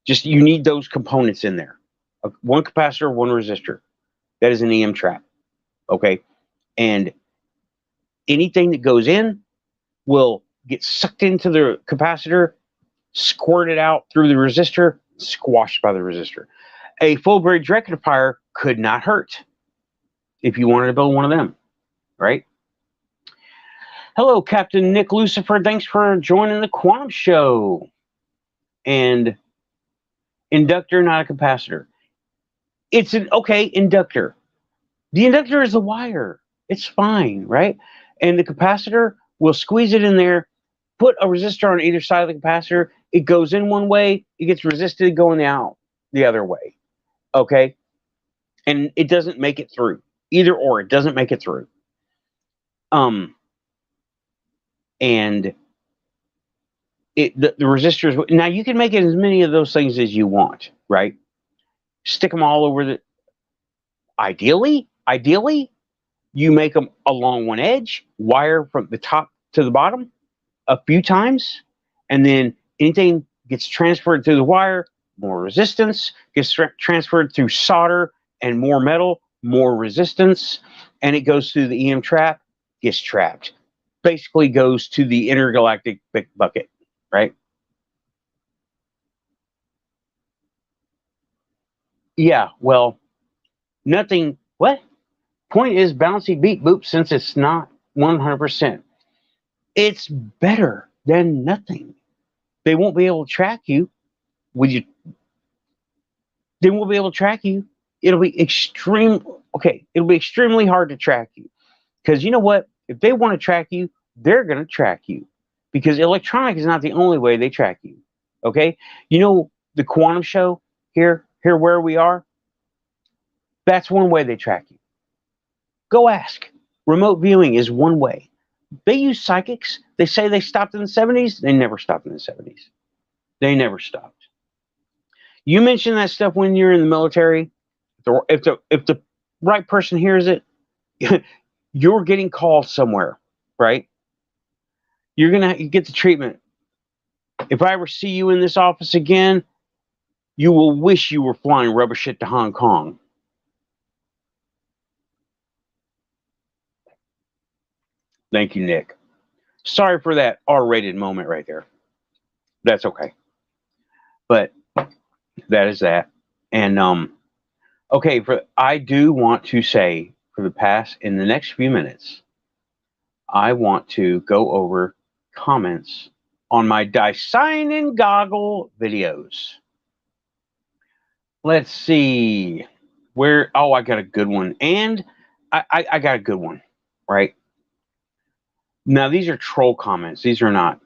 [SPEAKER 2] just, you need those components in there. One capacitor, one resistor. That is an EM trap, okay? And anything that goes in will get sucked into the capacitor, squirted out through the resistor, squashed by the resistor. A full bridge rectifier could not hurt if you wanted to build one of them, right? Hello, Captain Nick Lucifer. Thanks for joining the Quantum Show. And inductor, not a capacitor. It's an okay inductor. The inductor is a wire. It's fine, right? And the capacitor, will squeeze it in there, put a resistor on either side of the capacitor. It goes in one way, it gets resisted going out the other way, okay? And it doesn't make it through. Either or, it doesn't make it through. And the resistors, now you can make it as many of those things as you want, right? Stick them all over the, ideally, you make them along one edge, wire from the top to the bottom a few times, and then anything gets transferred through the wire, more resistance, gets transferred through solder and more metal, more resistance, and it goes through the EM trap, gets trapped. Basically goes to the intergalactic big bucket, right? Yeah, well, nothing, what? Point is bouncy beat boop, since it's not 100%. It's better than nothing. They won't be able to track you. They won't be able to track you. It'll be it'll be extremely hard to track you. Because you know what? If they want to track you, they're going to track you. Because electronic is not the only way they track you. Okay? You know the Quantum Show here where we are? That's one way they track you. Go ask. Remote viewing is one way. They use psychics. They say they stopped in the 70s. They never stopped in the 70s. They never stopped. You mention that stuff when you're in the military. If the right person hears it, you're getting called somewhere, right? You're gonna get the treatment. If I ever see you in this office again, you will wish you were flying rubber shit to Hong Kong. Thank you, Nick. Sorry for that R-rated moment right there. That's okay. But that is that. And okay, I do want to say in the next few minutes, I want to go over comments on my Dyson and Goggle videos. Let's see where. Oh, I got a good one, and I got a good one, right? Now these are troll comments. These are not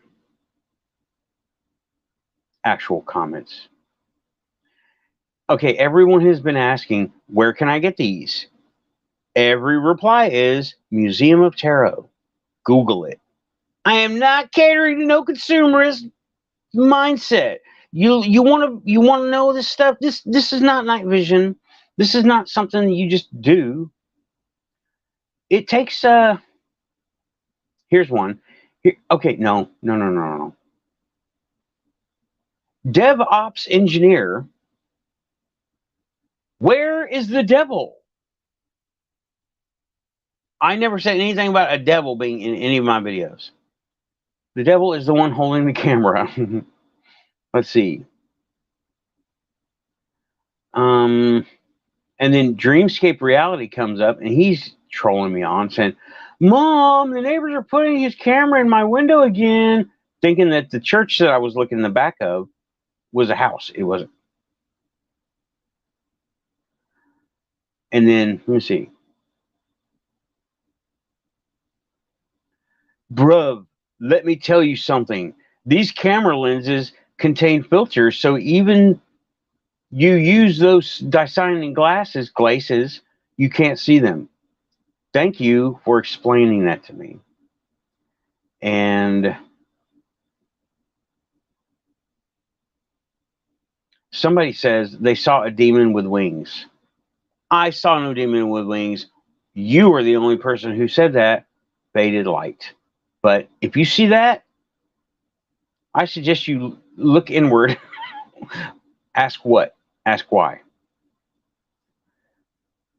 [SPEAKER 2] actual comments. Okay, everyone has been asking, where can I get these? Every reply is Museum of Tarot. Google it. I am not catering to no consumerist mindset. You want to know this stuff. This is not night vision. This is not something you just do. It takes here's one. Okay, no. DevOps engineer. Where is the devil? I never said anything about a devil being in any of my videos. The devil is the one holding the camera. Let's see. And then Dreamscape Reality comes up, and he's trolling me on, saying, Mom, the neighbors are putting his camera in my window again, thinking that the church that I was looking in the back of was a house. It wasn't. And then, let me see. Bruv, let me tell you something. These camera lenses contain filters, so even you use those Dyson glasses, you can't see them. Thank you for explaining that to me. And somebody says they saw a demon with wings. I saw no demon with wings. You are the only person who said that. Faded light. But if you see that, I suggest you look inward. Ask what? Ask why.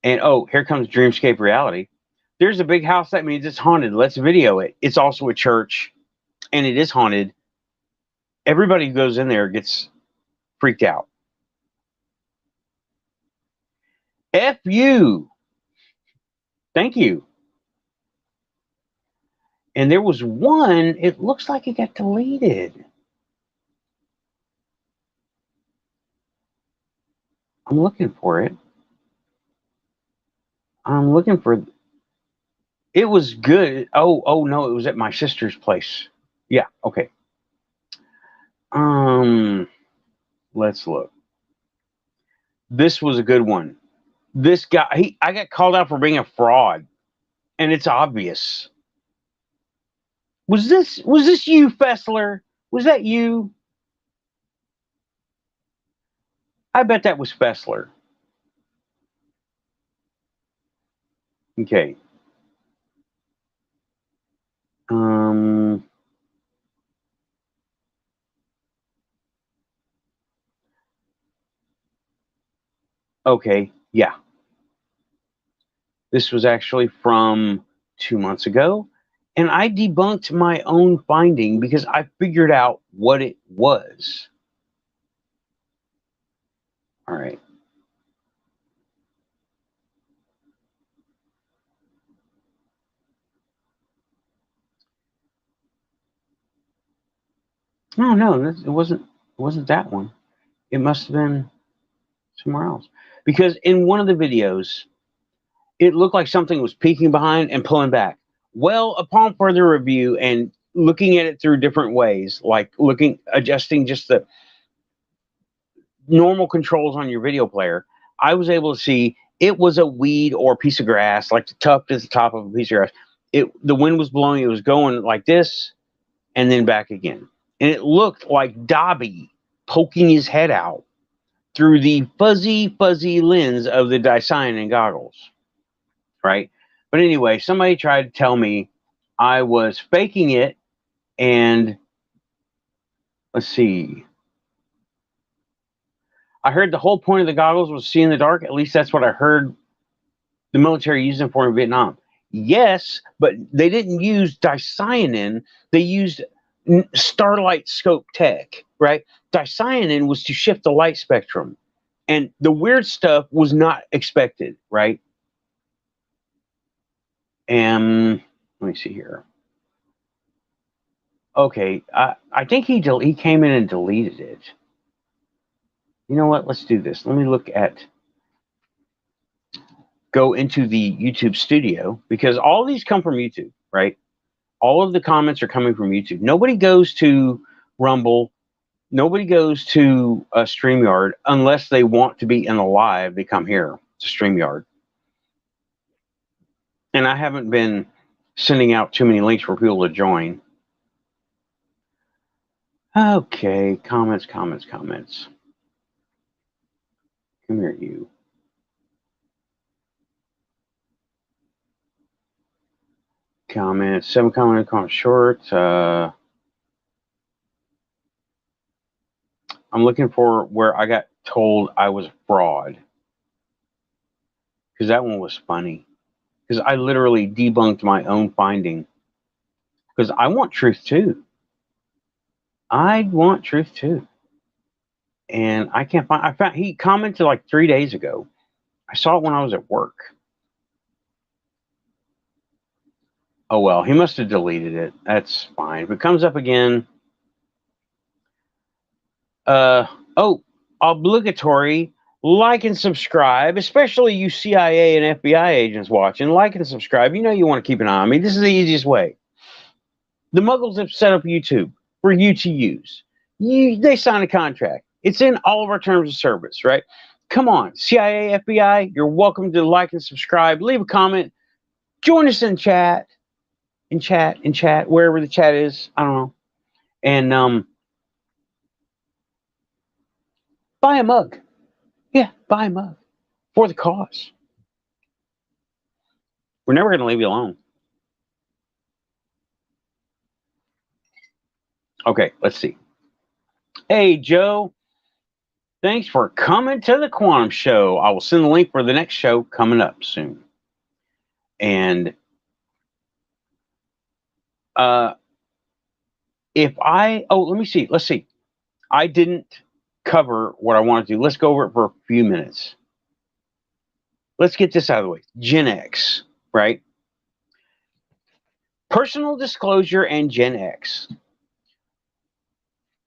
[SPEAKER 2] And oh, here comes Dreamscape Reality. There's a big house. That means it's haunted. Let's video it. It's also a church, and it is haunted. Everybody who goes in there gets freaked out. F you. Thank you. And there was one, it looks like it got deleted. I'm looking for it. I'm looking for it. It was good. Oh no, it was at my sister's place. Yeah, okay. Let's look. This was a good one. This guy, I got called out for being a fraud, and it's obvious. Was this you, Fessler? Was that you? I bet that was Fessler. Okay. Okay, yeah. This was actually from 2 months ago, and I debunked my own finding because I figured out what it was. All right. No, it wasn't that one. It must have been somewhere else. Because in one of the videos, it looked like something was peeking behind and pulling back. Well, upon further review and looking at it through different ways, like adjusting just the normal controls on your video player, I was able to see it was a weed or a piece of grass, like tucked at the top of a piece of grass. The wind was blowing, it was going like this and then back again. And it looked like Dobby poking his head out. through the fuzzy lens of the dicyanin goggles, right? But anyway, somebody tried to tell me I was faking it, and let's see. I heard the whole point of the goggles was see in the dark. At least that's what I heard the military used them for in Vietnam. Yes, but they didn't use dicyanin. They used starlight scope tech, right? Dicyanin was to shift the light spectrum. And the weird stuff was not expected, right? And let me see here. Okay, I think he came in and deleted it. You know what? Let's do this. Let me go into the YouTube studio, because all these come from YouTube, right? All of the comments are coming from YouTube. Nobody goes to Rumble. Nobody goes to StreamYard unless they want to be in a live. They come here to StreamYard. And I haven't been sending out too many links for people to join. Okay, comments. Come here, you. Comments, 7 comments short. I'm looking for where I got told I was a fraud, because that one was funny. Because I literally debunked my own finding. Because I want truth too. I want truth too. And I can't find. I found he commented like 3 days ago. I saw it when I was at work. Oh well, he must have deleted it. That's fine. If it comes up again. Oh, obligatory. Like and subscribe, especially you CIA and FBI agents watching. Like and subscribe. You know you want to keep an eye on me. This is the easiest way. The Muggles have set up YouTube for you to use. They sign a contract. It's in all of our terms of service, right? Come on, CIA, FBI, you're welcome to like and subscribe. Leave a comment. Join us in chat, wherever the chat is. I don't know. And buy a mug. Yeah, buy a mug for the cause. We're never going to leave you alone. Okay, let's see. Hey, Joe. Thanks for coming to the Quantum Show. I will send the link for the next show coming up soon. And let me see. Let's see. I didn't cover what I wanted to do. Let's go over it for a few minutes. Let's get this out of the way. GenX, right? Personal disclosure and GenX.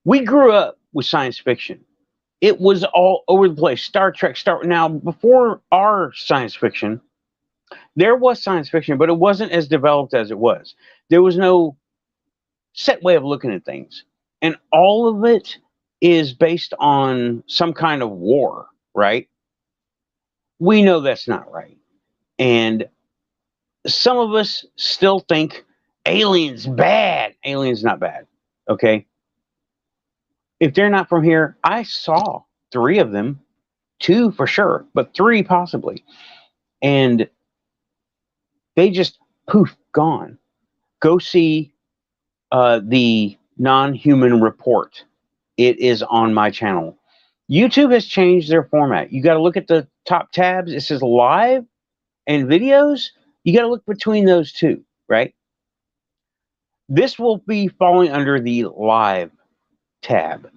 [SPEAKER 2] We grew up with science fiction. It was all over the place. Star Trek, now before our science fiction, there was science fiction, but it wasn't as developed as it was. There was no set way of looking at things. And all of it is based on some kind of war, right? We know that's not right. And some of us still think aliens bad. Aliens not bad, okay? If they're not from here, I saw 3 of them, 2 for sure, but 3 possibly. And they just poof, gone. Go see the non-human report. It is on my channel. YouTube has changed their format. You got to look at the top tabs. It says live and videos. You got to look between those 2, right? This will be falling under the live tab.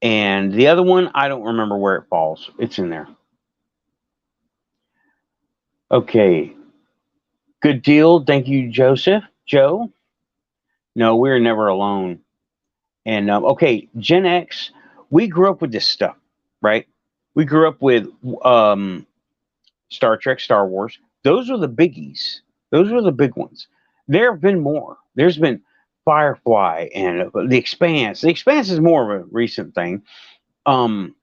[SPEAKER 2] And the other one, I don't remember where it falls. It's in there. Okay. Good deal. Thank you, Joseph. Joe? No, we're never alone. And, okay, Gen X, we grew up with this stuff, right? We grew up with Star Trek, Star Wars. Those were the biggies. Those were the big ones. There have been more. There's been Firefly and The Expanse. The Expanse is more of a recent thing. Battlestar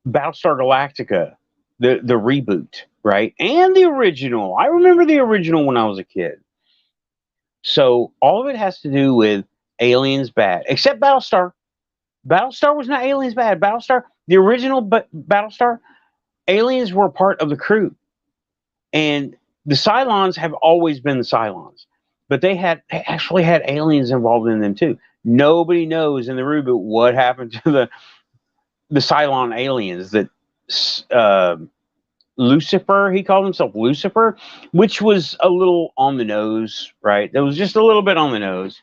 [SPEAKER 2] Galactica, the reboot, right? And the original. I remember the original when I was a kid. So all of it has to do with aliens bad, except Battlestar. Battlestar was not aliens bad. Battlestar, the original Battlestar, aliens were part of the crew, and the Cylons have always been the Cylons, but they actually had aliens involved in them too. Nobody knows in the reboot what happened to the Cylon aliens that uh, Lucifer, he called himself Lucifer, which was a little on the nose, right? That was just a little bit on the nose,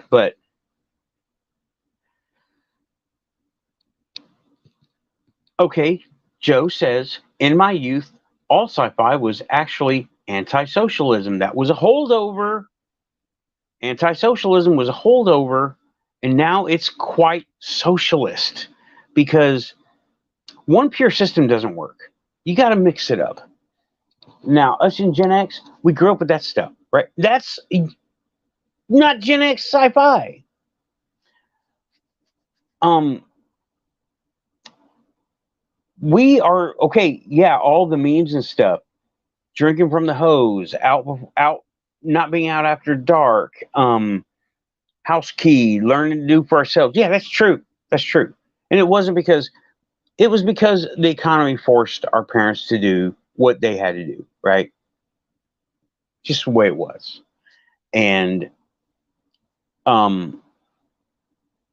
[SPEAKER 2] but okay. Joe says, in my youth, all sci-fi was actually anti-socialism. That was a holdover. Anti-socialism was a holdover, and now it's quite socialist because one pure system doesn't work. You got to mix it up. Now, us in Gen X, we grew up with that stuff, right? That's not Gen X sci-fi. Um, we are okay. Yeah, all the memes and stuff. Drinking from the hose, out, not being out after dark. House key, learning to do for ourselves. Yeah, that's true. That's true. And it was because the economy forced our parents to do what they had to do, right? Just the way it was. And um,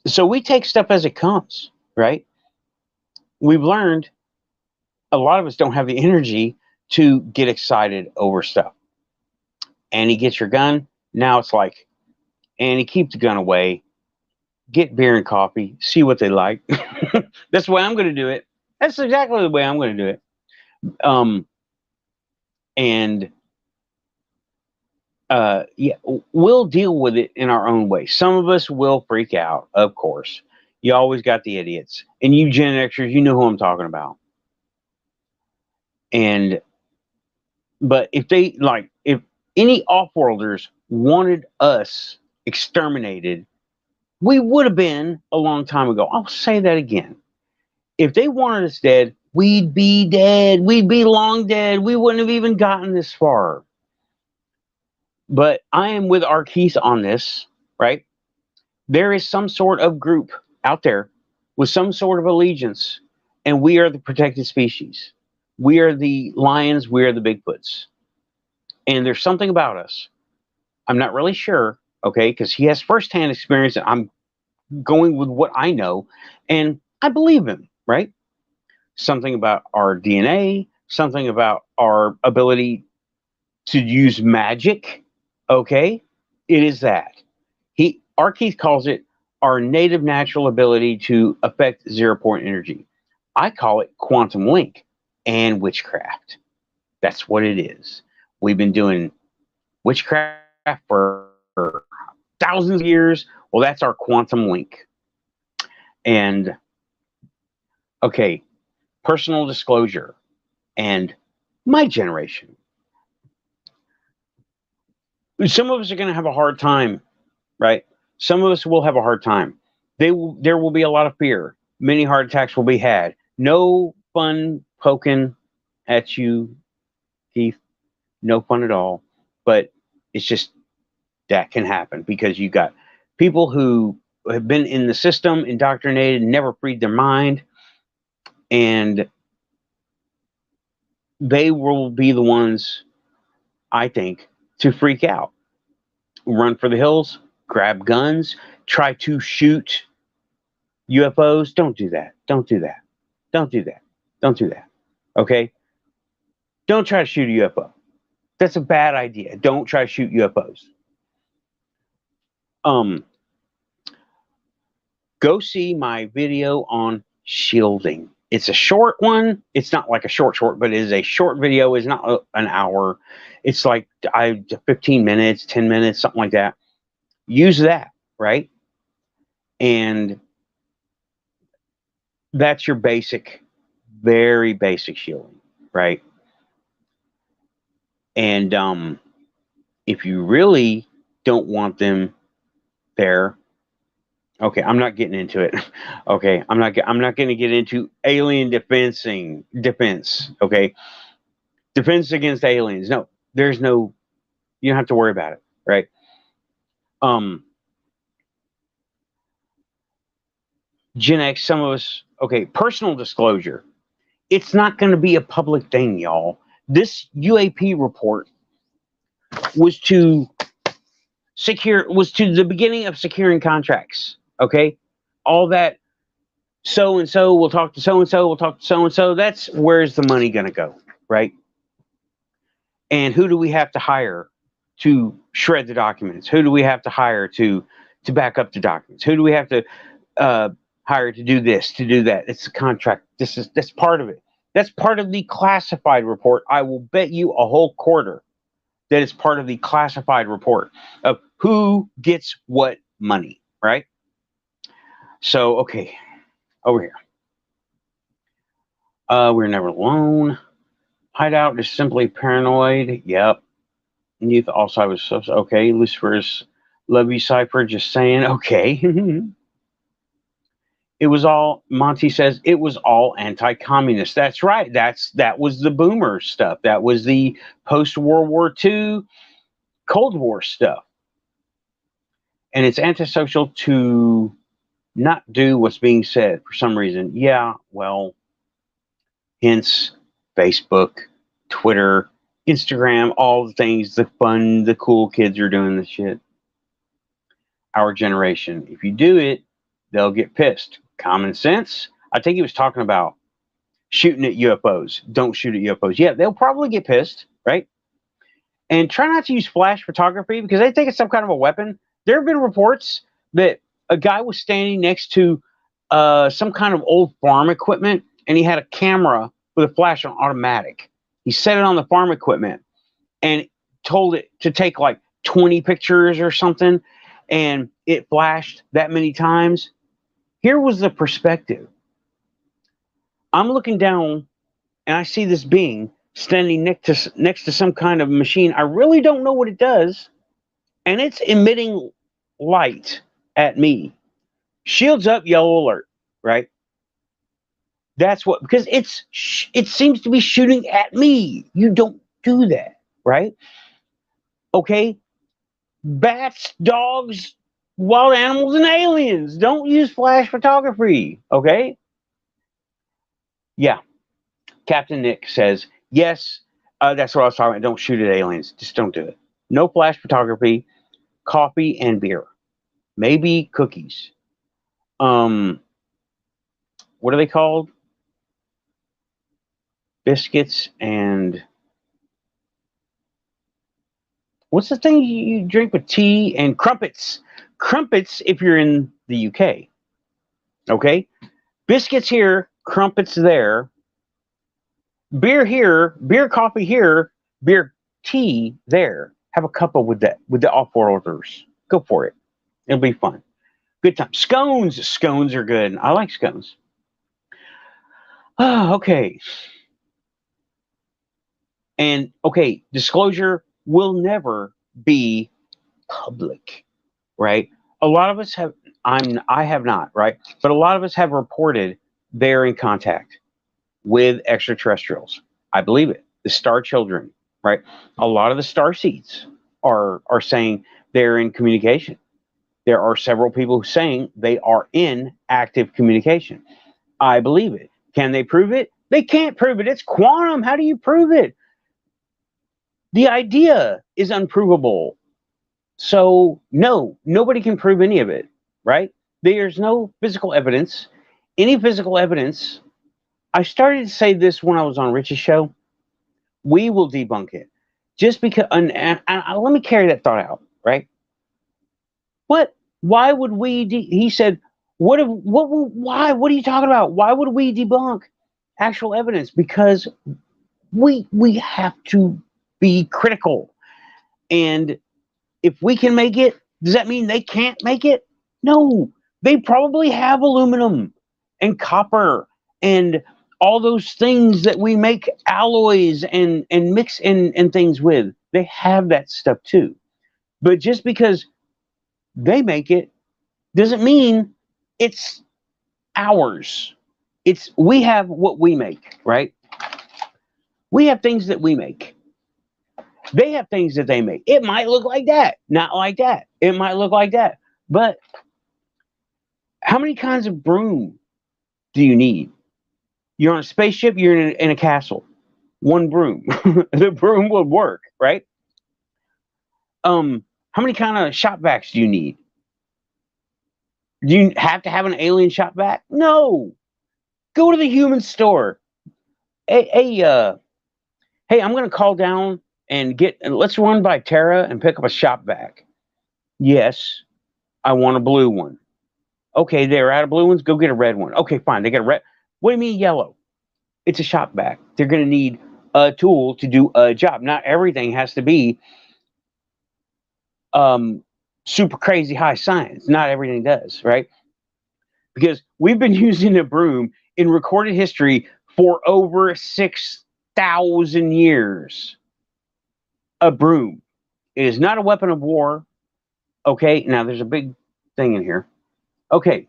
[SPEAKER 2] so we take stuff as it comes, right? We've learned a lot of us don't have the energy to get excited over stuff. Annie gets your gun. Now it's like, Annie, keep the gun away. Get beer and coffee. See what they like. That's the way I'm going to do it. That's exactly the way I'm going to do it. And yeah, we'll deal with it in our own way. Some of us will freak out, of course. You always got the idiots, and you Gen Xers, you know who I'm talking about. And but if any off-worlders wanted us exterminated, we would have been a long time ago. I'll say that again. If they wanted us dead, we'd be dead. We'd be long dead. We wouldn't have even gotten this far. But I am with Arquise on this, right? There is some sort of group out there with some sort of allegiance, and we are the protected species. We are the lions, we are the Bigfoots. And there's something about us. I'm not really sure, okay, because he has firsthand experience, and I'm going with what I know, and I believe him, right? Something about our DNA, something about our ability to use magic, okay? It is that. Arkeith calls it our native natural ability to affect 0 point energy. I call it quantum link and witchcraft. That's what it is. We've been doing witchcraft for thousands of years. Well, that's our quantum link. And okay, personal disclosure and my generation. Some of us are going to have a hard time, right? Some of us will have a hard time. There will be a lot of fear. Many heart attacks will be had. No fun poking at you, Keith. No fun at all. But it's just that can happen because you got people who have been in the system, indoctrinated, never freed their mind, and they will be the ones, I think, to freak out. Run for the hills, grab guns, try to shoot UFOs. Don't do that. Don't do that. Don't do that. Don't do that. Okay? Don't try to shoot a UFO. That's a bad idea. Don't try to shoot UFOs. Go see my video on shielding. It's a short one. It's not like a short, but it is a short video. It's not an hour. It's like 15 minutes, 10 minutes, something like that. Use that, right? And that's your basic, very basic shielding, right? And if you really don't want them there, okay, I'm not getting into it. Okay, I'm not going to get into alien defense. Okay, defense against aliens. No, there's no. You don't have to worry about it, right? GenX, some of us, okay, personal disclosure. It's not going to be a public thing, y'all. This UAP report was to the beginning of securing contracts. Okay, all that. So and so will talk to so and so. We'll talk to so and so. That's where's the money going to go, right? And who do we have to hire to shred the documents? Who do we have to hire to back up the documents? Who do we have to hire to do this, to do that? It's a contract. That's part of it. That's part of the classified report. I will bet you a whole quarter that is part of the classified report of who gets what money, right? So, okay, over here. We're never alone. Hideout is simply paranoid. Yep. Youth also I was so okay. Lucifer's love you cipher. Just saying. Okay. It was all Monty says. It was all anti-communist. That's right. That was the boomer stuff. That was the post-World War II Cold War stuff. And it's antisocial to not do what's being said for some reason. Yeah. Well. Hence Facebook, Twitter, Instagram, all the things, the fun, the cool kids are doing this shit. Our generation. If you do it, they'll get pissed. Common sense. I think he was talking about shooting at UFOs. Don't shoot at UFOs. Yeah, they'll probably get pissed, right? And try not to use flash photography because they think it's some kind of a weapon. There have been reports that a guy was standing next to some kind of old farm equipment and he had a camera with a flash on automatic. He set it on the farm equipment and told it to take like 20 pictures or something, and it flashed that many times. Here was the perspective. I'm looking down and I see this being standing next to some kind of machine. I really don't know what it does, and it's emitting light at me. Shields up, yellow alert, right? That's what, because it seems to be shooting at me. You don't do that, right? Okay? Bats, dogs, wild animals, and aliens. Don't use flash photography, okay? Yeah. Captain Nick says, yes, that's what I was talking about. Don't shoot at aliens. Just don't do it. No flash photography, coffee and beer. Maybe cookies. What are they called? Biscuits and what's the thing you drink with tea? And crumpets. Crumpets if you're in the UK. Okay? Biscuits here, crumpets there. Beer here, beer coffee here, beer tea there. Have a couple with that, with the off-worlders. Go for it. It'll be fun. Good time. Scones. Scones are good. I like scones. Oh, okay. And okay, disclosure will never be public, right? A lot of us have, I have not, right? But a lot of us have reported they're in contact with extraterrestrials. I believe it. The star children, right? A lot of the star seeds are saying they're in communication. There are several people saying they are in active communication. I believe it. Can they prove it? They can't prove it. It's quantum. How do you prove it? The idea is unprovable. So, no, nobody can prove any of it, right? There's no physical evidence. Any physical evidence, I started to say this when I was on Rich's show, we will debunk it. Just because, and let me carry that thought out, right? What? Why would we, he said, why? What are you talking about? Why would we debunk actual evidence? Because we have to be critical. And if we can make it, does that mean they can't make it? No, they probably have aluminum and copper and all those things that we make alloys and mix and things with. They have that stuff too. But just because they make it doesn't mean it's ours. We have what we make, right? We have things that we make. They have things that they make. It might look like that, not like that. It might look like that. But How many kinds of broom do you need? You're on a spaceship, you're in a castle. One broom. The broom would work, right? How many kind of shop vacs do you need? Do you have to have an alien shop vac? No. Go to the human store. Hey, I'm gonna call down and let's run by Terra and pick up a shop vac. Yes, I want a blue one. Okay, they're out of blue ones. Go get a red one. Okay, fine. They got a red. What do you mean yellow? It's a shop vac. They're going to need a tool to do a job. Not everything has to be super crazy high science. Not everything does, right? Because we've been using a broom in recorded history for over 6,000 years. A broom. It is not a weapon of war. Okay, now there's a big thing in here. Okay,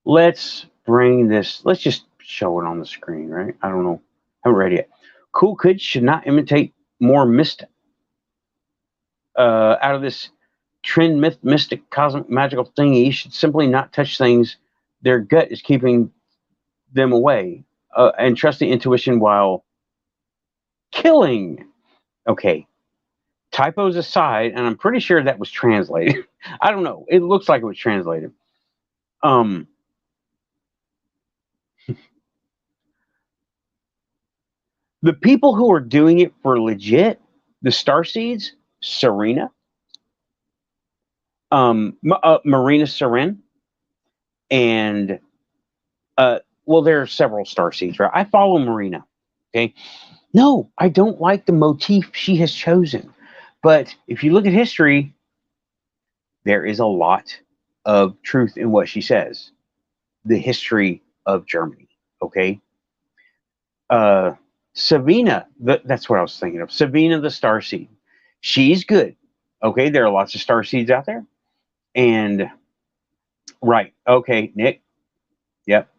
[SPEAKER 2] let's bring this. Let's just show it on the screen, right? I don't know. I haven't read it yet. Cool kids should not imitate more mystic. Out of this trend mystic cosmic magical thingy, you should simply not touch things their gut is keeping them away, and trust the intuition while killing. Okay, typos aside, and I'm pretty sure that was translated. I don't know. It looks like it was translated. The people who are doing it for legit, the Starseeds, Serena, Marina Seren, and well, there are several Starseeds, right? I follow Marina. Okay, no, I don't like the motif she has chosen, but if you look at history, there is a lot of truth in what she says. The history of Germany. Okay, Savina, that's what I was thinking of. Savina the Starseed. She's good. Okay, there are lots of Starseeds out there. And, right, okay, Nick. Yep.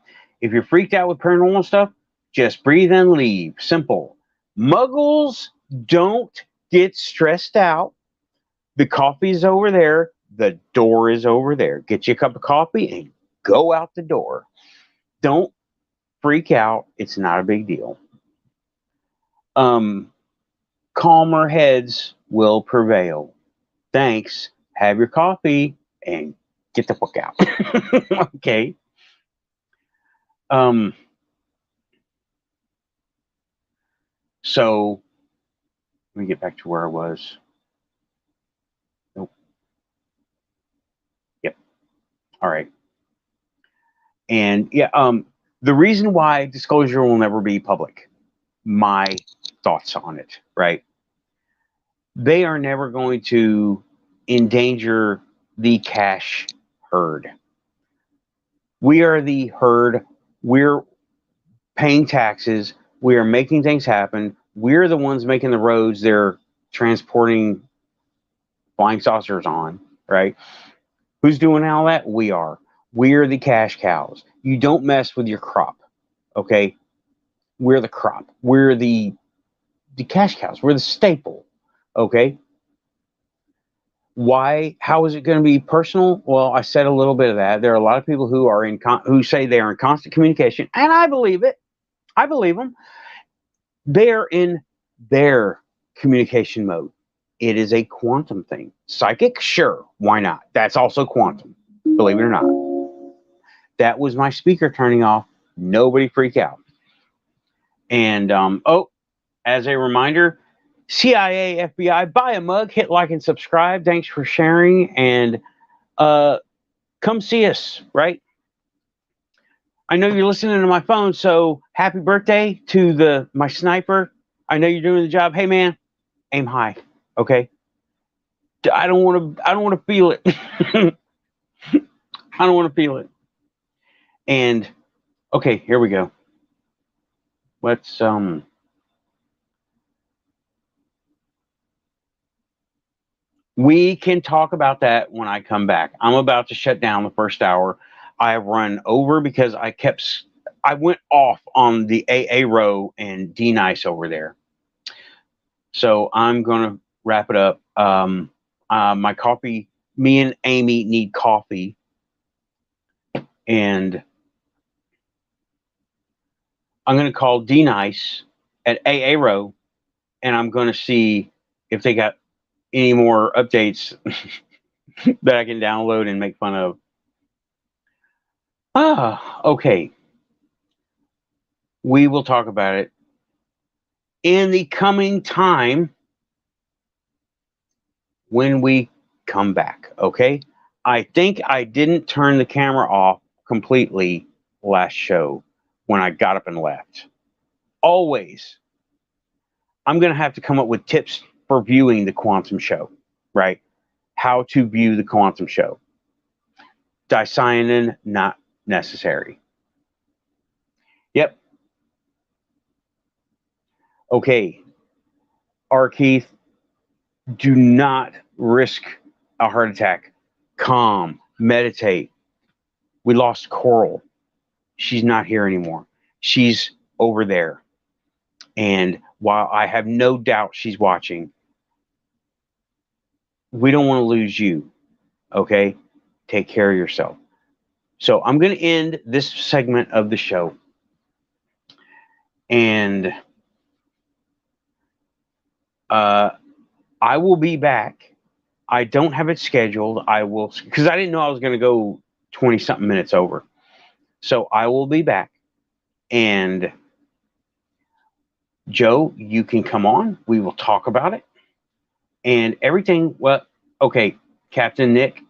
[SPEAKER 2] If you're freaked out with paranormal stuff, just breathe and leave. Simple. Muggles, don't get stressed out. The coffee's over there. The door is over there. Get you a cup of coffee and go out the door. Don't freak out. It's not a big deal. Calmer heads will prevail. Thanks. Have your coffee and get the fuck out. Okay. So let me get back to where I was. Nope. Yep. All right. And yeah, the reason why disclosure will never be public, my thoughts on it, right? They are never going to endanger the cash herd. We are the herd. We're paying taxes. We are making things happen. We're the ones making the roads they're transporting flying saucers on, right? Who's doing all that? We are. We're the cash cows. You don't mess with your crop, okay? We're the crop. We're the cash cows. We're the staple, okay? Why? How is it going to be personal? Well, I said a little bit of that. There are a lot of people who are who say they are in constant communication, and I believe it. I believe them. They are in their communication mode. It is a quantum thing. Psychic, sure, why not? That's also quantum, believe it or not. That was my speaker turning off. Nobody freak out. And oh, as a reminder, CIA, FBI, buy a mug, hit like and subscribe. Thanks for sharing, and come see us, right? I know you're listening to my phone, so happy birthday to my sniper. I know you're doing the job. Hey man, aim high, okay? I don't want to feel it. I don't want to feel it. And okay, here we go. Let's we can talk about that when I come back. I'm about to shut down the first hour. I run over because I went off on the AA row and D nice over there. So I'm gonna wrap it up. My coffee. Me and Amy need coffee. And I'm going to call D Nice at AA Row, and I'm going to see if they got any more updates that I can download and make fun of. Okay. We will talk about it in the coming time when we come back. Okay. I think I didn't turn the camera off completely last show when I got up and left. Always, I'm going to have to come up with tips for viewing the quantum show, right? How to view the quantum show. Dicyanin, not necessary. Yep. Okay. R. Keith, do not risk a heart attack. Calm, meditate. We lost Coral. She's not here anymore. She's over there. And while I have no doubt she's watching, we don't want to lose you. Okay? Take care of yourself. So I'm going to end this segment of the show. And I will be back. I don't have it scheduled. I will, because I didn't know I was going to go 20 something minutes over. So I will be back. And Joe, you can come on. We will talk about it. And everything, well, okay, Captain Nick,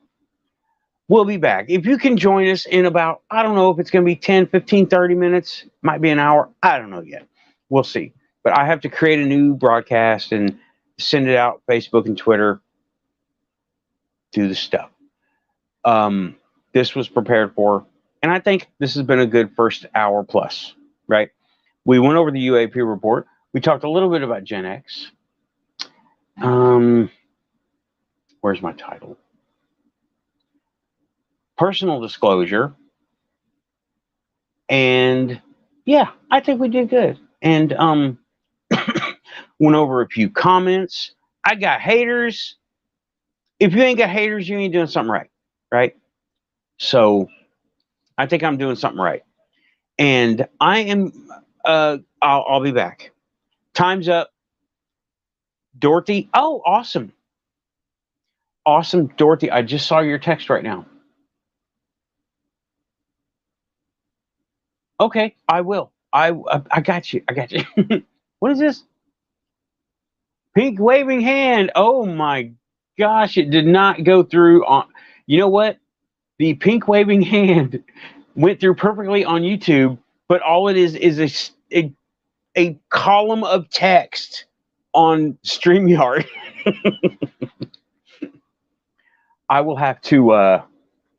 [SPEAKER 2] we'll be back. If you can join us in about, I don't know if it's going to be 10, 15, 30 minutes, might be an hour. I don't know yet. We'll see. But I have to create a new broadcast and send it out, Facebook and Twitter, do the stuff. This was prepared for, and I think this has been a good first hour plus, right? We went over the UAP report. We talked a little bit about GenX. Where's my title? Personal disclosure. And yeah, I think we did good. And went over a few comments. I got haters. If you ain't got haters, you ain't doing something right, right? So I think I'm doing something right. And I am, I'll be back. Time's up. Dorothy, oh, awesome. Awesome, Dorothy, I just saw your text right now. Okay, I will. I got you. I got you. What is this? Pink waving hand. Oh my gosh, it did not go through on. You know what? The pink waving hand went through perfectly on YouTube, but all it is a column of text on StreamYard. I will have to.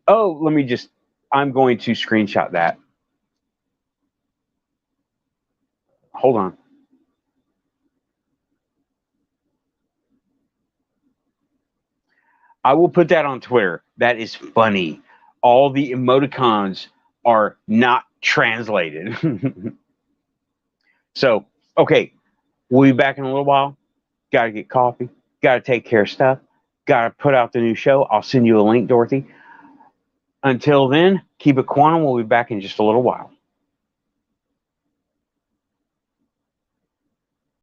[SPEAKER 2] Oh, let me just. I'm going to screenshot that. Hold on. I will put that on Twitter. That is funny. All the emoticons are not translated. So, okay, we'll be back in a little while. Got to get coffee. Got to take care of stuff. Got to put out the new show. I'll send you a link, Dorothy. Until then, keep it quantum. We'll be back in just a little while.